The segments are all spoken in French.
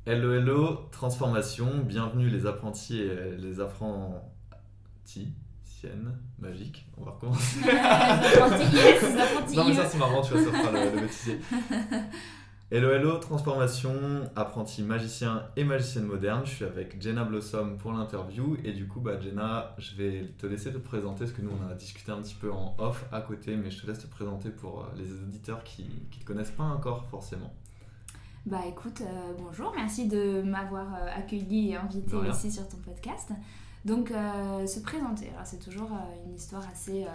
Hello, hello, transformation, bienvenue les apprentis et les apprentis, siennes, magiques, on va recommencer. Les apprentis yes, les apprentis Non mais ça IE. c'est marrant, tu vois, ça fera le bêtisier. Hello, hello, transformation, apprenti magicien et magicienne moderne, je suis avec Jenna Blossom pour l'interview et du coup Jenna, je vais te laisser te présenter parce que nous on a discuté un petit peu en off à côté mais je te laisse te présenter pour les auditeurs qui ne te connaissent pas encore forcément. Bah écoute, bonjour, merci de m'avoir accueilli et De invité rien. ici sur ton podcast. Donc, se présenter, alors c'est toujours une histoire assez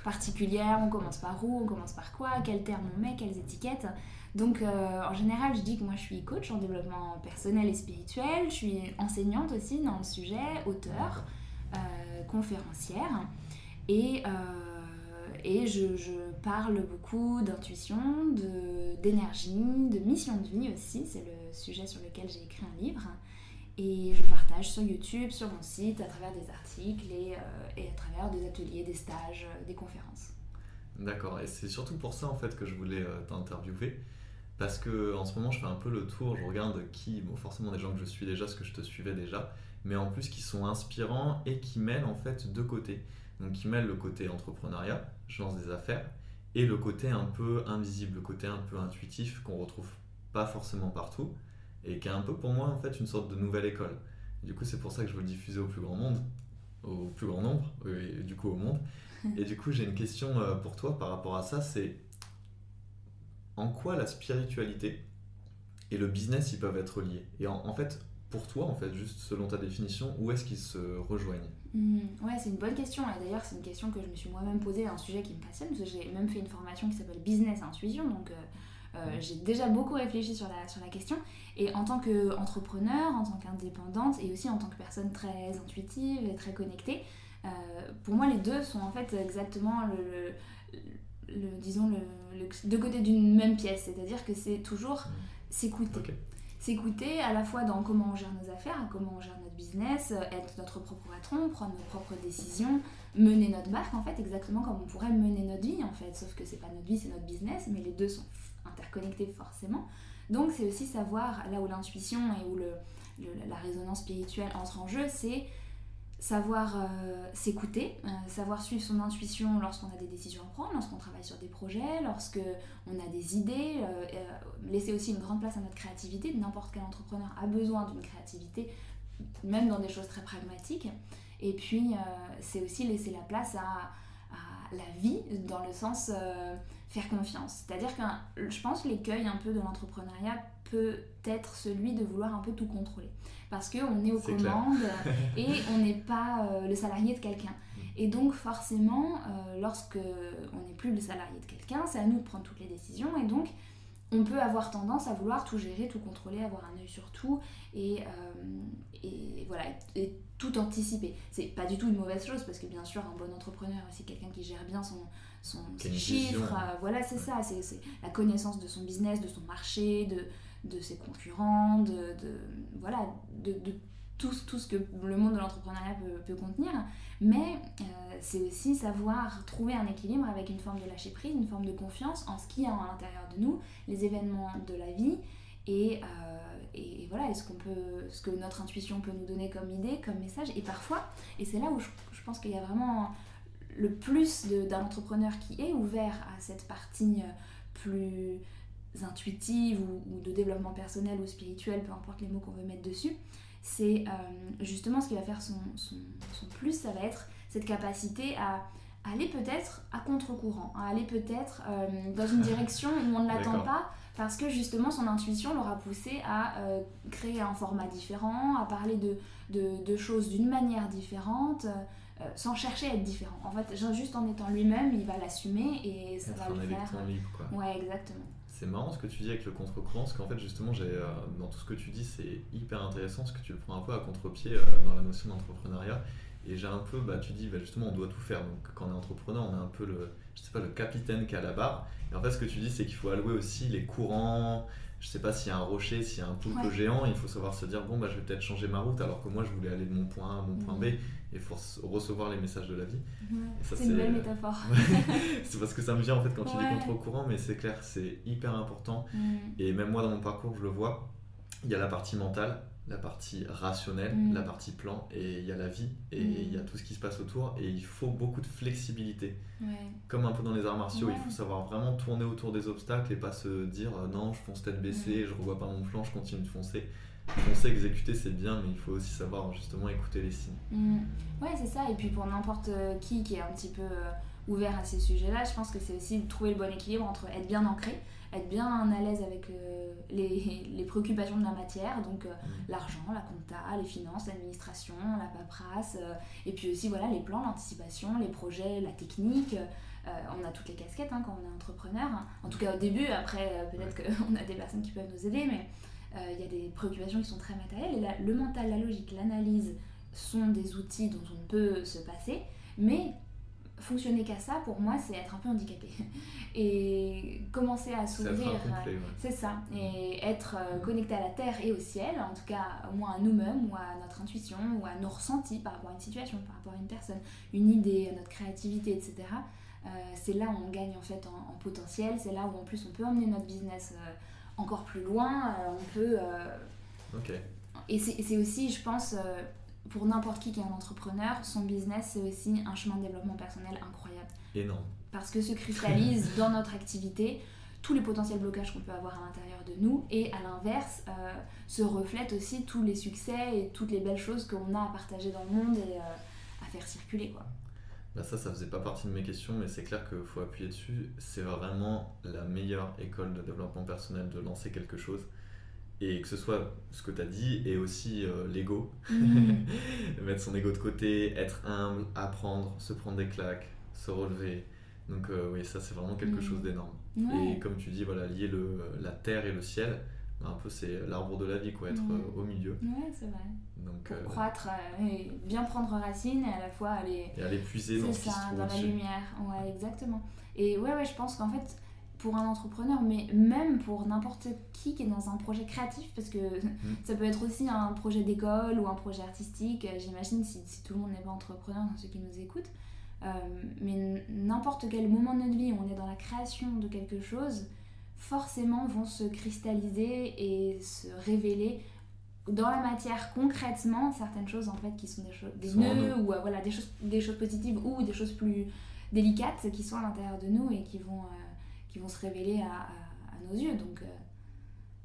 particulière. On commence par où, on commence par quoi, quels termes on met, quelles étiquettes. Donc, en général, je dis que moi je suis coach en développement personnel et spirituel. Je suis enseignante aussi dans le sujet, auteure, conférencière. Et, je parle beaucoup d'intuition, d'énergie, de mission de vie aussi. C'est le sujet sur lequel j'ai écrit un livre. Et je partage sur YouTube, sur mon site, à travers des articles et à travers des ateliers, des stages, des conférences. D'accord, et c'est surtout pour ça en fait que je voulais t'interviewer. Parce que en ce moment je fais un peu le tour, je regarde bon forcément des gens que je suis déjà, ce que je te suivais déjà, mais en plus qui sont inspirants et qui mêlent en fait deux côtés. Donc qui mêlent le côté entrepreneuriat, je lance des affaires, et le côté un peu invisible, le côté un peu intuitif qu'on retrouve pas forcément partout, et qui est un peu pour moi en fait une sorte de nouvelle école. Du coup c'est pour ça que je veux le diffuser au plus grand monde, au plus grand nombre, et du coup au monde. Et du coup j'ai une question pour toi par rapport à ça, c'est en quoi la spiritualité et le business ils peuvent être liés. Et en fait, pour toi, en fait, juste selon ta définition, où est-ce qu'ils se rejoignent? Ouais, c'est une bonne question. Et d'ailleurs, c'est une question que je me suis moi-même posée, un sujet qui me passionne, parce que j'ai même fait une formation qui s'appelle Business Intuition. Donc, j'ai déjà beaucoup réfléchi sur la question. Et en tant qu'entrepreneur, en tant qu'indépendante, et aussi en tant que personne très intuitive et très connectée, pour moi, les deux sont en fait exactement disons, deux côtés d'une même pièce. C'est-à-dire que c'est toujours s'écouter. Ok. S'écouter à la fois dans comment on gère nos affaires, comment on gère notre business, être notre propre patron, prendre nos propres décisions, mener notre barque en fait, exactement comme on pourrait mener notre vie en fait. Sauf que c'est pas notre vie, c'est notre business, mais les deux sont interconnectés forcément. Donc c'est aussi savoir, là où l'intuition et où la résonance spirituelle entre en jeu, c'est savoir s'écouter, savoir suivre son intuition lorsqu'on a des décisions à prendre, lorsqu'on travaille sur des projets, lorsqu'on a des idées, laisser aussi une grande place à notre créativité. N'importe quel entrepreneur a besoin d'une créativité, même dans des choses très pragmatiques. Et puis, c'est aussi laisser la place à la vie, dans le sens faire confiance. C'est-à-dire que je pense que l'écueil un peu de l'entrepreneuriat peut être celui de vouloir un peu tout contrôler. Parce qu'on est aux C'est clair. commandes et on n'est pas le salarié de quelqu'un. Et donc forcément, lorsque on n'est plus le salarié de quelqu'un, c'est à nous de prendre toutes les décisions. Et donc, on peut avoir tendance à vouloir tout gérer, tout contrôler, avoir un œil sur tout et voilà, et tout anticiper. C'est pas du tout une mauvaise chose parce que bien sûr, un bon entrepreneur est aussi quelqu'un qui gère bien Qui a ses une chiffres. vision. Voilà, c'est ça, c'est la connaissance de son business, de son marché, de ses concurrents, voilà, de tout ce que le monde de l'entrepreneuriat peut contenir. Mais c'est aussi savoir trouver un équilibre avec une forme de lâcher prise, une forme de confiance en ce qu'il y a à l'intérieur de nous, les événements de la vie et voilà, ce que notre intuition peut nous donner comme idée, comme message. Et parfois, et c'est là où je pense qu'il y a vraiment le plus d'un entrepreneur qui est ouvert à cette partie plus intuitive ou de développement personnel ou spirituel, peu importe les mots qu'on veut mettre dessus, c'est justement ce qui va faire son plus, ça va être cette capacité à aller peut-être à contre-courant, à aller peut-être dans une direction où on ne l'attend D'accord. pas, parce que justement son intuition l'aura poussé à créer un format différent, à parler de choses d'une manière différente, sans chercher à être différent. En fait, juste en étant lui-même, il va l'assumer et ça Être va un le faire. électron libre, quoi. Ouais, exactement. C'est marrant ce que tu dis avec le contre-courant, parce qu'en fait, justement, dans tout ce que tu dis, c'est hyper intéressant, parce que tu le prends un peu à contre-pied dans la notion d'entrepreneuriat. Et j'ai un peu, tu dis, justement, on doit tout faire. Donc, quand on est entrepreneur, on est un peu je sais pas, le capitaine qui est à la barre. Et en fait, ce que tu dis, c'est qu'il faut allouer aussi les courants. Je sais pas s'il y a un rocher, s'il y a un poulpe Ouais. géant, il faut savoir se dire, bon, je vais peut-être changer ma route, alors que moi, je voulais aller de mon point A à mon point B, et il faut recevoir les messages de la vie. Ouais, Et ça, c'est une belle métaphore. c'est parce que ça me vient en fait quand tu dis Ouais. contre-courant, mais c'est clair, c'est hyper important. Mm. Et même moi dans mon parcours, je le vois. il y a la partie mentale, la partie rationnelle, la partie plan, et il y a la vie, et il y a tout ce qui se passe autour, et il faut beaucoup de flexibilité. Comme un peu dans les arts martiaux, il faut savoir vraiment tourner autour des obstacles et pas se dire non, je fonce tête baissée, je revois pas mon flanc, je continue de foncer. Foncer, exécuter, c'est bien, mais il faut aussi savoir justement écouter les signes. Ouais, c'est ça, et puis pour n'importe qui est un petit peu ouvert à ces sujets-là, je pense que c'est aussi de trouver le bon équilibre entre être bien ancré, être bien à l'aise avec les préoccupations de la matière, donc l'argent, la compta, les finances, l'administration, la paperasse, et puis aussi voilà, les plans, l'anticipation, les projets, la technique. On a toutes les casquettes quand on est entrepreneur, en tout cas au début, après peut-être qu'on a des personnes qui peuvent nous aider, mais il y a des préoccupations qui sont très matérielles, et là, le mental, la logique, l'analyse sont des outils dont on peut se passer, mais fonctionner qu'à ça, pour moi, c'est être un peu handicapé. Et commencer à s'ouvrir, c'est ça, et être connecté à la terre et au ciel, en tout cas au moins à nous-mêmes, ou à notre intuition, ou à nos ressentis par rapport à une situation, par rapport à une personne, une idée, à notre créativité, etc. C'est là où on gagne en fait en potentiel, c'est là où en plus on peut emmener notre business encore plus loin, on peut... Et c'est aussi, je pense... pour n'importe qui est un entrepreneur, son business, c'est aussi un chemin de développement personnel incroyable. Énorme. Parce que se cristallisent dans notre activité tous les potentiels blocages qu'on peut avoir à l'intérieur de nous, et à l'inverse, se reflètent aussi tous les succès et toutes les belles choses qu'on a à partager dans le monde et à faire circuler, quoi. Bah ça faisait pas partie de mes questions, mais c'est clair qu'il faut appuyer dessus. C'est vraiment la meilleure école de développement personnel de lancer quelque chose. Et que ce soit ce que tu as dit, et aussi l'ego. Mettre son ego de côté, être humble, apprendre, se prendre des claques, se relever. Donc oui, ça c'est vraiment quelque chose d'énorme. Et comme tu dis, voilà, lier la terre et le ciel, un peu c'est l'arbre de la vie, quoi, être au milieu. Ouais, c'est vrai. Donc, pour croître, et bien prendre racine, et à la fois aller puiser dans ce qui se trouve dans au-dessus. la lumière. Ouais, exactement. Et ouais, je pense qu'en fait, pour un entrepreneur, mais même pour n'importe qui est dans un projet créatif, parce que ça peut être aussi un projet d'école ou un projet artistique, j'imagine, si tout le monde n'est pas entrepreneur dans ceux qui nous écoutent, mais n'importe quel moment de notre vie où on est dans la création de quelque chose, forcément vont se cristalliser et se révéler dans la matière concrètement certaines choses en fait qui sont des nœuds, ou voilà, des choses positives ou des choses plus délicates qui sont à l'intérieur de nous et qui vont se révéler à nos yeux. Donc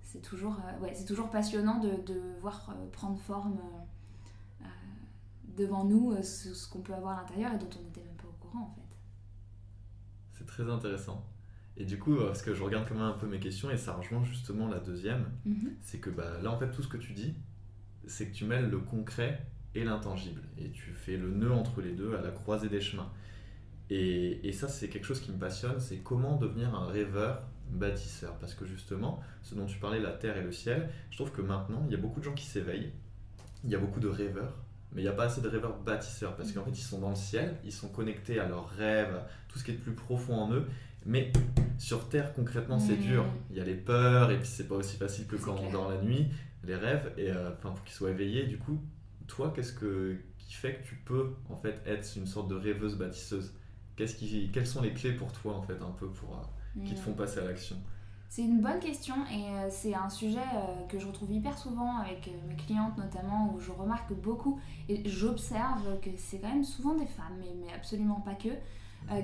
c'est toujours passionnant de voir prendre forme devant nous ce qu'on peut avoir à l'intérieur et dont on n'était même pas au courant en fait. C'est très intéressant. Et du coup, parce que je regarde quand même un peu mes questions, et ça rejoint justement la deuxième, c'est que là en fait tout ce que tu dis, c'est que tu mêles le concret et l'intangible, et tu fais le nœud entre les deux à la croisée des chemins. Et ça c'est quelque chose qui me passionne, c'est comment devenir un rêveur bâtisseur, parce que justement, ce dont tu parlais, la terre et le ciel, je trouve que maintenant, il y a beaucoup de gens qui s'éveillent, il y a beaucoup de rêveurs, mais il n'y a pas assez de rêveurs bâtisseurs, parce qu'en fait ils sont dans le ciel, ils sont connectés à leurs rêves, tout ce qui est de plus profond en eux, mais sur terre concrètement c'est dur, il y a les peurs, et puis c'est pas aussi facile que quand on dort la nuit, les rêves, et pour qu'ils soient éveillés. Du coup, toi, qu'est-ce qui fait que tu peux en fait être une sorte de rêveuse bâtisseuse? Quelles sont les clés pour toi en fait un peu qui te font passer à l'action? C'est une bonne question, et c'est un sujet que je retrouve hyper souvent avec mes clientes notamment, où je remarque beaucoup et j'observe que c'est quand même souvent des femmes, mais absolument pas que,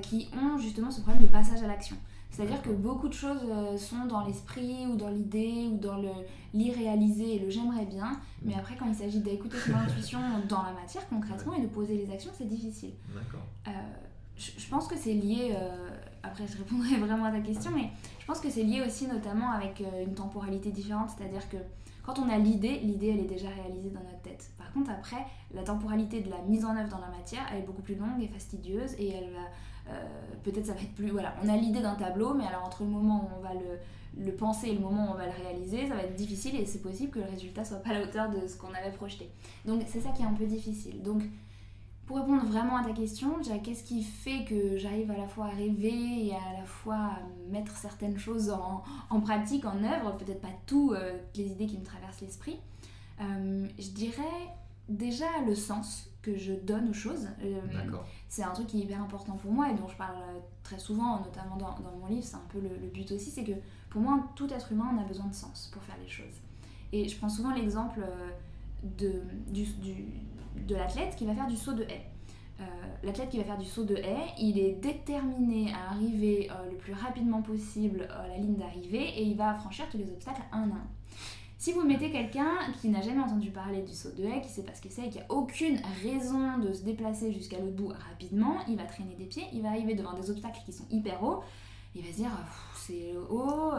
qui ont justement ce problème de passage à l'action. C'est-à-dire que beaucoup de choses sont dans l'esprit ou dans l'idée ou dans l'irréalisé et le j'aimerais bien, mais après quand il s'agit d'écouter son intuition dans la matière concrètement et de poser les actions, c'est difficile. D'accord. Je pense que c'est lié, après je répondrai vraiment à ta question, mais je pense que c'est lié aussi notamment avec une temporalité différente, c'est-à-dire que quand on a l'idée elle est déjà réalisée dans notre tête. Par contre après, la temporalité de la mise en œuvre dans la matière, elle est beaucoup plus longue et fastidieuse, et elle va, peut-être ça va être plus, voilà, on a l'idée d'un tableau, mais alors entre le moment où on va le penser et le moment où on va le réaliser, ça va être difficile, et c'est possible que le résultat soit pas à la hauteur de ce qu'on avait projeté. Donc c'est ça qui est un peu difficile. Donc pour répondre vraiment à ta question, déjà, qu'est-ce qui fait que j'arrive à la fois à rêver et à la fois à mettre certaines choses en pratique, en œuvre, peut-être pas toutes les idées qui me traversent l'esprit. Je dirais déjà le sens que je donne aux choses. C'est un truc qui est hyper important pour moi et dont je parle très souvent, notamment dans mon livre. C'est un peu le but aussi, c'est que pour moi, tout être humain, on a besoin de sens pour faire les choses. Et je prends souvent l'exemple de l'athlète qui va faire du saut de haie. L'athlète qui va faire du saut de haie, il est déterminé à arriver le plus rapidement possible à la ligne d'arrivée et il va franchir tous les obstacles un à un. Si vous mettez quelqu'un qui n'a jamais entendu parler du saut de haie, qui ne sait pas ce que c'est et qui n'a aucune raison de se déplacer jusqu'à l'autre bout rapidement, il va traîner des pieds, il va arriver devant des obstacles qui sont hyper hauts, il va se dire c'est haut,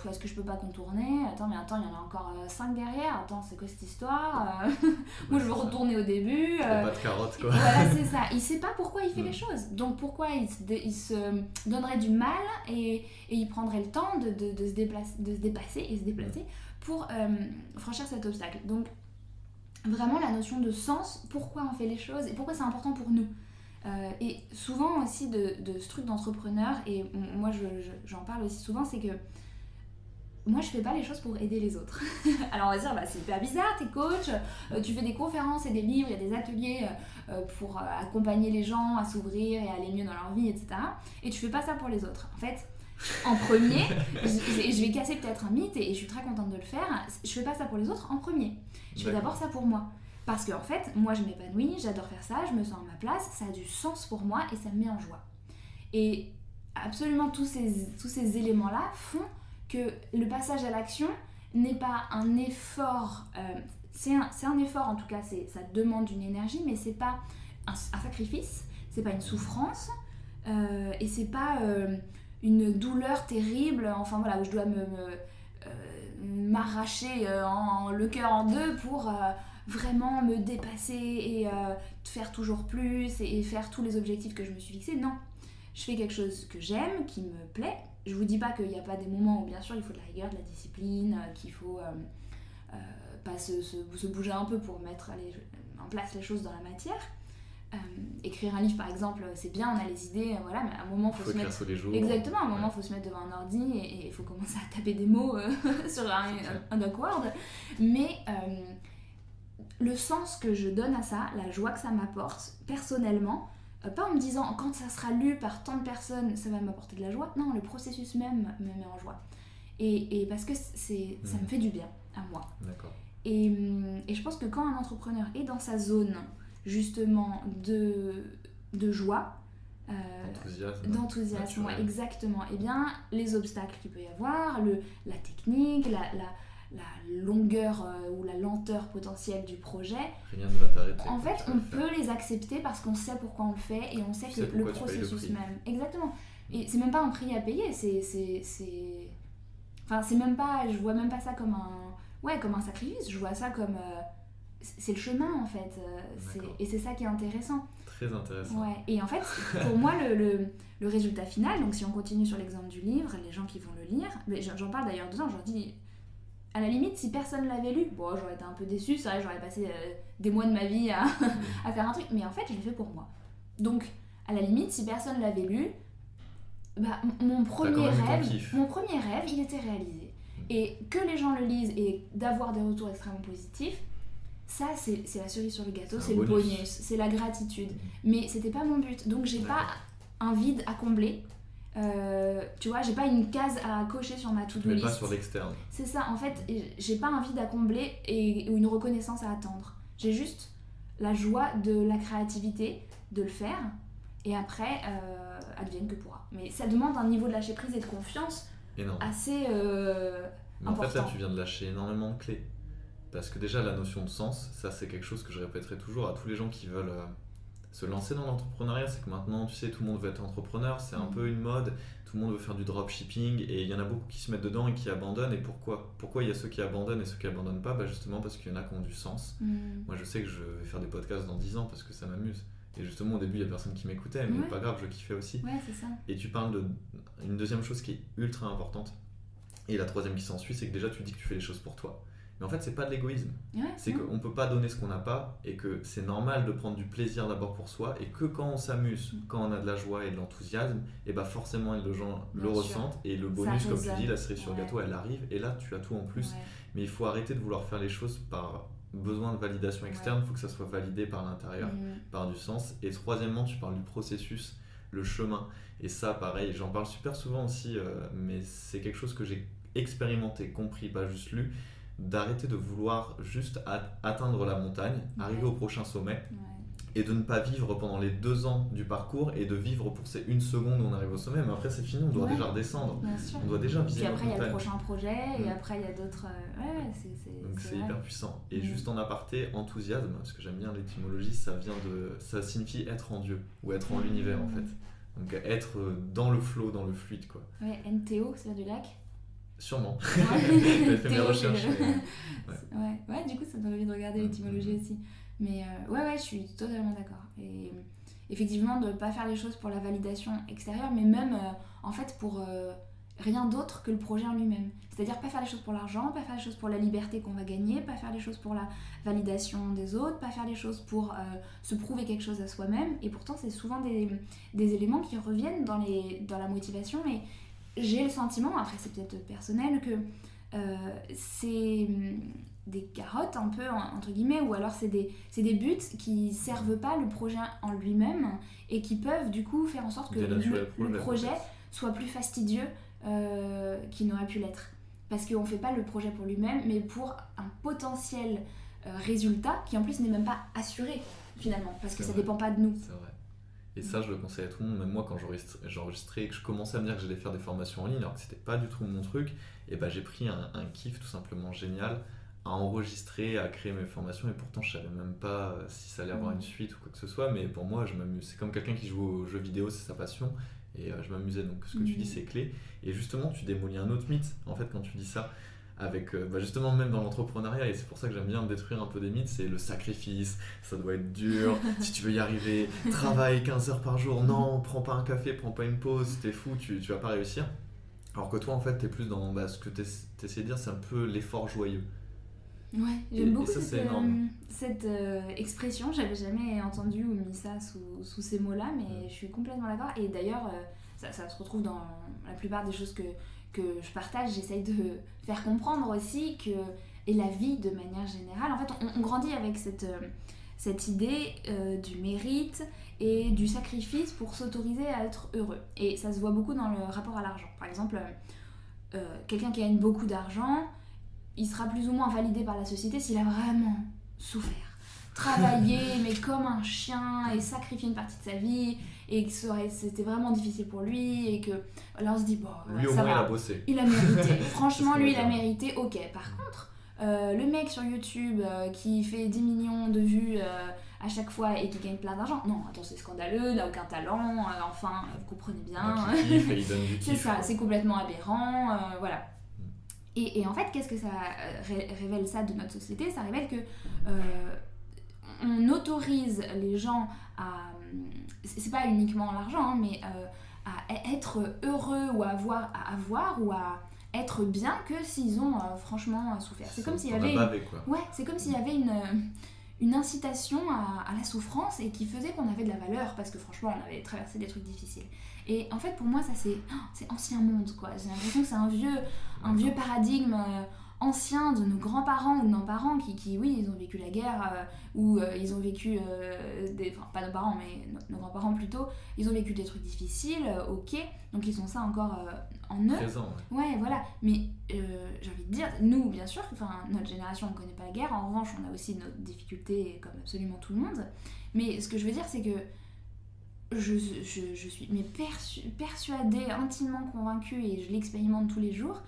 est-ce que je peux pas contourner, attends il y en a encore 5 derrière, attends c'est quoi cette histoire, moi je veux retourner au début, pas de carotte quoi. Voilà c'est ça, il sait pas pourquoi il fait les choses, donc pourquoi il se donnerait du mal et il prendrait le temps de se dépasser et se déplacer pour franchir cet obstacle. Donc vraiment la notion de sens, pourquoi on fait les choses et pourquoi c'est important pour nous. Et souvent aussi de ce truc d'entrepreneur, et moi j'en parle aussi souvent, c'est que moi je fais pas les choses pour aider les autres. Alors on va dire c'est hyper bizarre, t'es coach, tu fais des conférences et des livres, il y a des ateliers pour accompagner les gens à s'ouvrir et à aller mieux dans leur vie, etc. Et tu fais pas ça pour les autres. En fait, en premier, je vais casser peut-être un mythe et je suis très contente de le faire, je fais pas ça pour les autres en premier. Je fais d'abord ça pour moi. Parce qu'en fait, moi je m'épanouis, j'adore faire ça, je me sens à ma place, ça a du sens pour moi et ça me met en joie. Et absolument tous ces éléments-là font que le passage à l'action n'est pas un effort, c'est un effort en tout cas, ça demande une énergie, mais c'est pas un sacrifice, c'est pas une souffrance, et c'est pas une douleur terrible, enfin voilà, où je dois m'arracher le cœur en deux pour vraiment me dépasser et faire toujours plus et faire tous les objectifs que je me suis fixés. Non, je fais quelque chose que j'aime, qui me plaît. Je vous dis pas qu'il n'y a pas des moments où bien sûr il faut de la rigueur, de la discipline, qu'il faut pas se bouger un peu pour mettre en place les choses dans la matière. Écrire un livre par exemple, c'est bien, on a les idées, voilà, mais à un moment il faut se mettre tous les jours. Exactement, à un moment il faut se mettre devant un ordi et il faut commencer à taper des mots sur un doc-word. Mais le sens que je donne à ça, la joie que ça m'apporte personnellement, pas en me disant quand ça sera lu par tant de personnes ça va m'apporter de la joie, non, le processus même me met en joie. Et parce que ça me fait du bien à moi. D'accord. Et je pense que quand un entrepreneur est dans sa zone justement de joie, d'enthousiasme, ouais, exactement, et bien les obstacles qu'il peut y avoir, la technique, la longueur ou la lenteur potentielle du projet, rien ne va t'arrêter. En fait, on peut les accepter parce qu'on sait pourquoi on le fait et on sait que le processus même. Exactement. Et c'est même pas un prix à payer, enfin, c'est même pas, je vois même pas ça comme un sacrifice, je vois ça comme c'est le chemin en fait, et c'est ça qui est intéressant. Très intéressant. Ouais. Et en fait, pour moi, le résultat final, donc si on continue sur l'exemple du livre, les gens qui vont le lire, j'en parle d'ailleurs dedans, je leur dis, à la limite, si personne l'avait lu, bon, j'aurais été un peu déçue, c'est vrai, j'aurais passé des mois de ma vie à faire un truc, mais en fait, je l'ai fait pour moi. Donc, à la limite, si personne l'avait lu, mon premier rêve, il était réalisé. Et que les gens le lisent et d'avoir des retours extrêmement positifs, ça, c'est la cerise sur le gâteau, c'est le bonus, c'est la gratitude. Mais c'était pas mon but, donc j'ai pas un vide à combler. Tu vois, j'ai pas une case à cocher sur ma to-do list. Mais pas sur l'externe. C'est ça, en fait, j'ai pas un vide à combler ou une reconnaissance à attendre. J'ai juste la joie de la créativité, de le faire, et après, advienne que pourra. Mais ça demande un niveau de lâcher prise et de confiance assez mais important. En fait, là, tu viens de lâcher énormément de clés. Parce que déjà, la notion de sens, ça, c'est quelque chose que je répéterai toujours à tous les gens qui veulent se lancer dans l'entrepreneuriat. C'est que maintenant, tu sais, tout le monde veut être entrepreneur, c'est un peu une mode, tout le monde veut faire du dropshipping, et il y en a beaucoup qui se mettent dedans et qui abandonnent. Et pourquoi il y a ceux qui abandonnent et ceux qui abandonnent pas? Justement parce qu'il y en a qui ont du sens. Moi, je sais que je vais faire des podcasts dans 10 ans parce que ça m'amuse. Et justement, au début, il y a personne qui m'écoutait, mais pas grave, je kiffais aussi. Ouais, c'est ça. Et tu parles d'une deuxième chose qui est ultra importante, et la troisième qui s'ensuit, c'est que déjà, tu dis que tu fais les choses pour toi. Mais en fait, c'est pas de l'égoïsme. C'est qu'on peut pas donner ce qu'on n'a pas, et que c'est normal de prendre du plaisir d'abord pour soi, et que quand on s'amuse, quand on a de la joie et de l'enthousiasme, et forcément les gens le ressentent, et le bonus, comme tu dis, la cerise sur le gâteau, elle arrive, et là tu as tout en plus. Mais il faut arrêter de vouloir faire les choses par besoin de validation externe, il faut que ça soit validé par l'intérieur, par du sens. Et troisièmement, tu parles du processus, le chemin, et ça pareil, j'en parle super souvent aussi, mais c'est quelque chose que j'ai expérimenté, compris, pas juste lu. d'arrêter de vouloir juste atteindre la montagne, arriver au prochain sommet, Ouais. et de ne pas vivre pendant les 2 ans du parcours et de vivre pour ces 1 seconde où on arrive au sommet, mais après c'est fini, on doit Ouais. déjà redescendre, Bien sûr. on doit déjà viser Puis notre après, il y a le montagne. prochain projet, et Mm. après, il y a d'autres. Ouais, Donc c'est vrai. hyper puissant. Et Mm. juste en aparté, enthousiasme, parce que j'aime bien l'étymologie, ça signifie être en Dieu, ou être en l'univers en fait. Donc être dans le flow, dans le fluide quoi. Ouais, NTO, c'est du lac. Sûrement. Ouais. J'avais fait mes Théo, recherches. c'est le- mais- Ouais, du coup, ça donne envie de regarder l'étymologie aussi. Mais ouais, je suis totalement d'accord. Et effectivement, de ne pas faire les choses pour la validation extérieure, mais même en fait pour rien d'autre que le projet en lui-même. C'est-à-dire pas faire les choses pour l'argent, pas faire les choses pour la liberté qu'on va gagner, pas faire les choses pour la validation des autres, pas faire les choses pour se prouver quelque chose à soi-même. Et pourtant, c'est souvent des éléments qui reviennent dans la motivation. Mais j'ai le sentiment, après c'est peut-être personnel, que c'est des carottes un peu entre guillemets, ou alors c'est des buts qui servent pas le projet en lui-même et qui peuvent du coup faire en sorte que Dénaturer le projet peut-être. soit plus fastidieux qu'il n'aurait pu l'être. Parce qu'on fait pas le projet pour lui-même, mais pour un potentiel résultat qui en plus n'est même pas assuré finalement, parce que C'est ça vrai. dépend pas de nous. C'est vrai. Et ça, je le conseille à tout le monde. Même moi, quand j'enregistrais et que je commençais à me dire que j'allais faire des formations en ligne, alors que c'était pas du tout mon truc, et ben j'ai pris un kiff tout simplement génial à enregistrer, à créer mes formations. Et pourtant, je savais même pas si ça allait avoir une suite ou quoi que ce soit. Mais pour moi, je m'amuse. C'est comme quelqu'un qui joue aux jeux vidéo, c'est sa passion. Et je m'amusais. Donc, ce que tu dis, c'est clé. Et justement, tu démolis un autre mythe, en fait, quand tu dis ça. Avec justement même dans l'entrepreneuriat, et c'est pour ça que j'aime bien détruire un peu des mythes, c'est le sacrifice, ça doit être dur, si tu veux y arriver, travaille 15 heures par jour, non, prends pas un café, prends pas une pause, t'es fou, tu vas pas réussir. Alors que toi en fait t'es plus dans ce que t'essaies de dire, c'est un peu l'effort joyeux. Ouais, Et j'aime beaucoup ça, c'est énorme. cette expression, j'avais jamais entendu ou mis ça sous ces mots-là, mais je suis complètement d'accord. Et d'ailleurs, ça se retrouve dans la plupart des choses que je partage. J'essaye de faire comprendre aussi que, et la vie de manière générale, en fait, on grandit avec cette idée du mérite et du sacrifice pour s'autoriser à être heureux. Et ça se voit beaucoup dans le rapport à l'argent. Par exemple, quelqu'un qui gagne beaucoup d'argent, il sera plus ou moins validé par la société s'il a vraiment souffert, travaillé mais comme un chien et sacrifié une partie de sa vie et que c'était vraiment difficile pour lui et que là on se dit bon Lui au ça moins il va, a bossé. il a mérité. Franchement C'est ce lui qu'on il va a dire. mérité, ok. Par contre le mec sur YouTube qui fait 10 millions de vues à chaque fois et qui gagne plein d'argent, non attends, c'est scandaleux, n'a aucun talent, enfin vous comprenez bien. Donc, il kiffe et il donne du C'est kiff. ça, quoi. c'est complètement aberrant, voilà. Et en fait, qu'est-ce que ça révèle ça de notre société? Ça révèle que on autorise les gens à... C'est pas uniquement l'argent, hein, mais à être heureux ou à avoir ou à être bien que s'ils ont franchement souffert. C'est comme s'il y On a avait... bavé, quoi. Ouais, c'est comme s'il y avait une incitation à la souffrance et qui faisait qu'on avait de la valeur parce que franchement on avait traversé des trucs difficiles. Et en fait pour moi ça c'est ancien monde quoi. J'ai l'impression que c'est un vieux paradigme ancien de nos grands-parents ou de nos parents qui oui ils ont vécu la guerre ou ils ont vécu enfin pas nos parents mais nos grands-parents plutôt, ils ont vécu des trucs difficiles, ok, donc ils ont ça encore en eux. Présent, ouais. Ouais, voilà. Mais j'ai envie de dire, nous, bien sûr, notre génération, on ne connaît pas la guerre. En revanche, on a aussi nos difficultés, comme absolument tout le monde. Mais ce que je veux dire, c'est que je suis persuadée, intimement convaincue, et je l'expérimente tous les jours,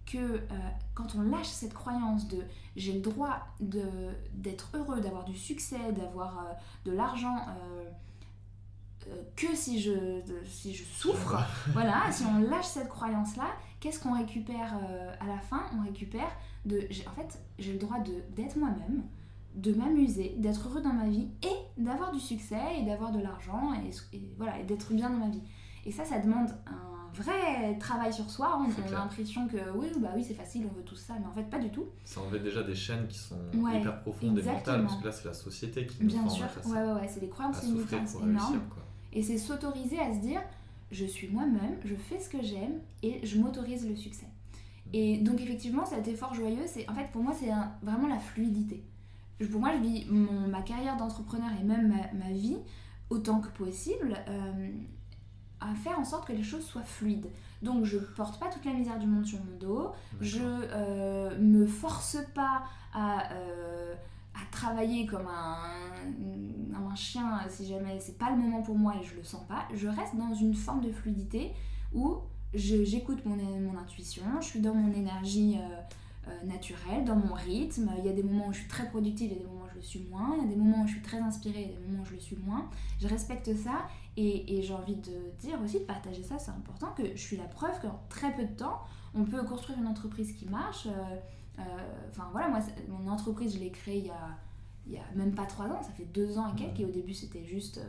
que quand on lâche cette croyance de j'ai le droit d'être heureux, d'avoir du succès, d'avoir de l'argent... que si je souffre, voilà, si on lâche cette croyance-là, qu'est-ce qu'on récupère à la fin? On récupère en fait, j'ai le droit d'être moi-même, de m'amuser, d'être heureux dans ma vie et d'avoir du succès et d'avoir de l'argent et voilà, et d'être bien dans ma vie. Et ça demande un vrai travail sur soi. On a l'impression que oui, c'est facile, on veut tout ça, mais en fait pas du tout. Ça enlève déjà des chaînes qui sont Ouais, hyper profondes exactement. et mentales, parce que là c'est la société qui nous bien forme sûr, à faire ça. ouais, c'est des croyances À souffrir limitantes pour énormes. réussir, quoi. Et c'est s'autoriser à se dire je suis moi-même, je fais ce que j'aime et je m'autorise le succès. Et donc effectivement cet effort joyeux, en fait pour moi c'est vraiment la fluidité. Pour moi je vis ma carrière d'entrepreneur et même ma vie autant que possible à faire en sorte que les choses soient fluides. Donc je porte pas toute la misère du monde sur mon dos, je me force pas à travailler comme un chien si jamais c'est pas le moment pour moi et je le sens pas. Je reste dans une forme de fluidité où j'écoute mon intuition, je suis dans mon énergie naturelle, dans mon rythme. Il y a des moments où je suis très productive, il y a des moments où je le suis moins, il y a des moments où je suis très inspirée, il y a des moments où je le suis moins. Je respecte ça et j'ai envie de dire aussi, de partager ça, c'est important, que je suis la preuve qu'en très peu de temps, on peut construire une entreprise qui marche. Enfin voilà, moi, mon entreprise, je l'ai créée il y a même pas 3 ans, ça fait 2 ans et quelques, et au début c'était juste...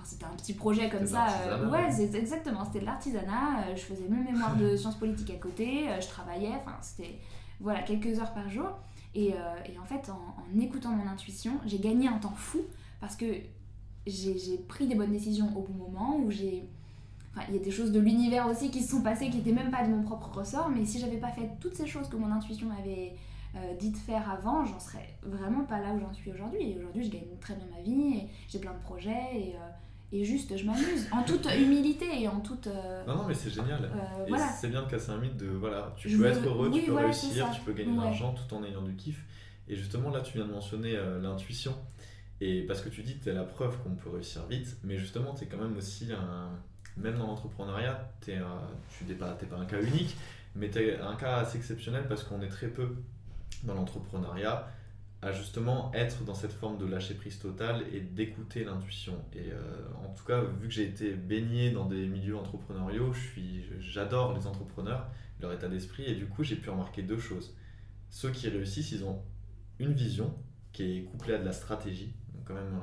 c'était un petit projet comme ça. Ouais, c'est exactement, c'était de l'artisanat. Je faisais mon mémoire de sciences politiques à côté, je travaillais, c'était voilà, quelques heures par jour. Et en fait, en écoutant mon intuition, j'ai gagné un temps fou parce que j'ai pris des bonnes décisions au bon moment, où il y a des choses de l'univers aussi qui se sont passées qui n'étaient même pas de mon propre ressort, mais si j'avais pas fait toutes ces choses que mon intuition m'avait dit de faire avant, j'en serais vraiment pas là où j'en suis aujourd'hui. Et aujourd'hui, je gagne très bien ma vie, et j'ai plein de projets, et juste je m'amuse en toute humilité et en toute non mais c'est génial, et voilà. c'est bien de casser un mythe de voilà, tu peux être heureux, tu peux réussir, tu peux gagner de l'argent tout en ayant du kiff. Et justement là tu viens de mentionner l'intuition, et parce que tu dis que t'es la preuve qu'on peut réussir vite, mais justement t'es quand même aussi même dans l'entrepreneuriat, t'es pas un cas unique, mais t'es un cas assez exceptionnel parce qu'on est très peu dans l'entrepreneuriat à justement être dans cette forme de lâcher prise totale et d'écouter l'intuition. Et en tout cas, vu que j'ai été baigné dans des milieux entrepreneuriaux, j'adore les entrepreneurs, leur état d'esprit, et du coup j'ai pu remarquer 2 choses. Ceux qui réussissent, ils ont une vision qui est couplée à de la stratégie, donc quand même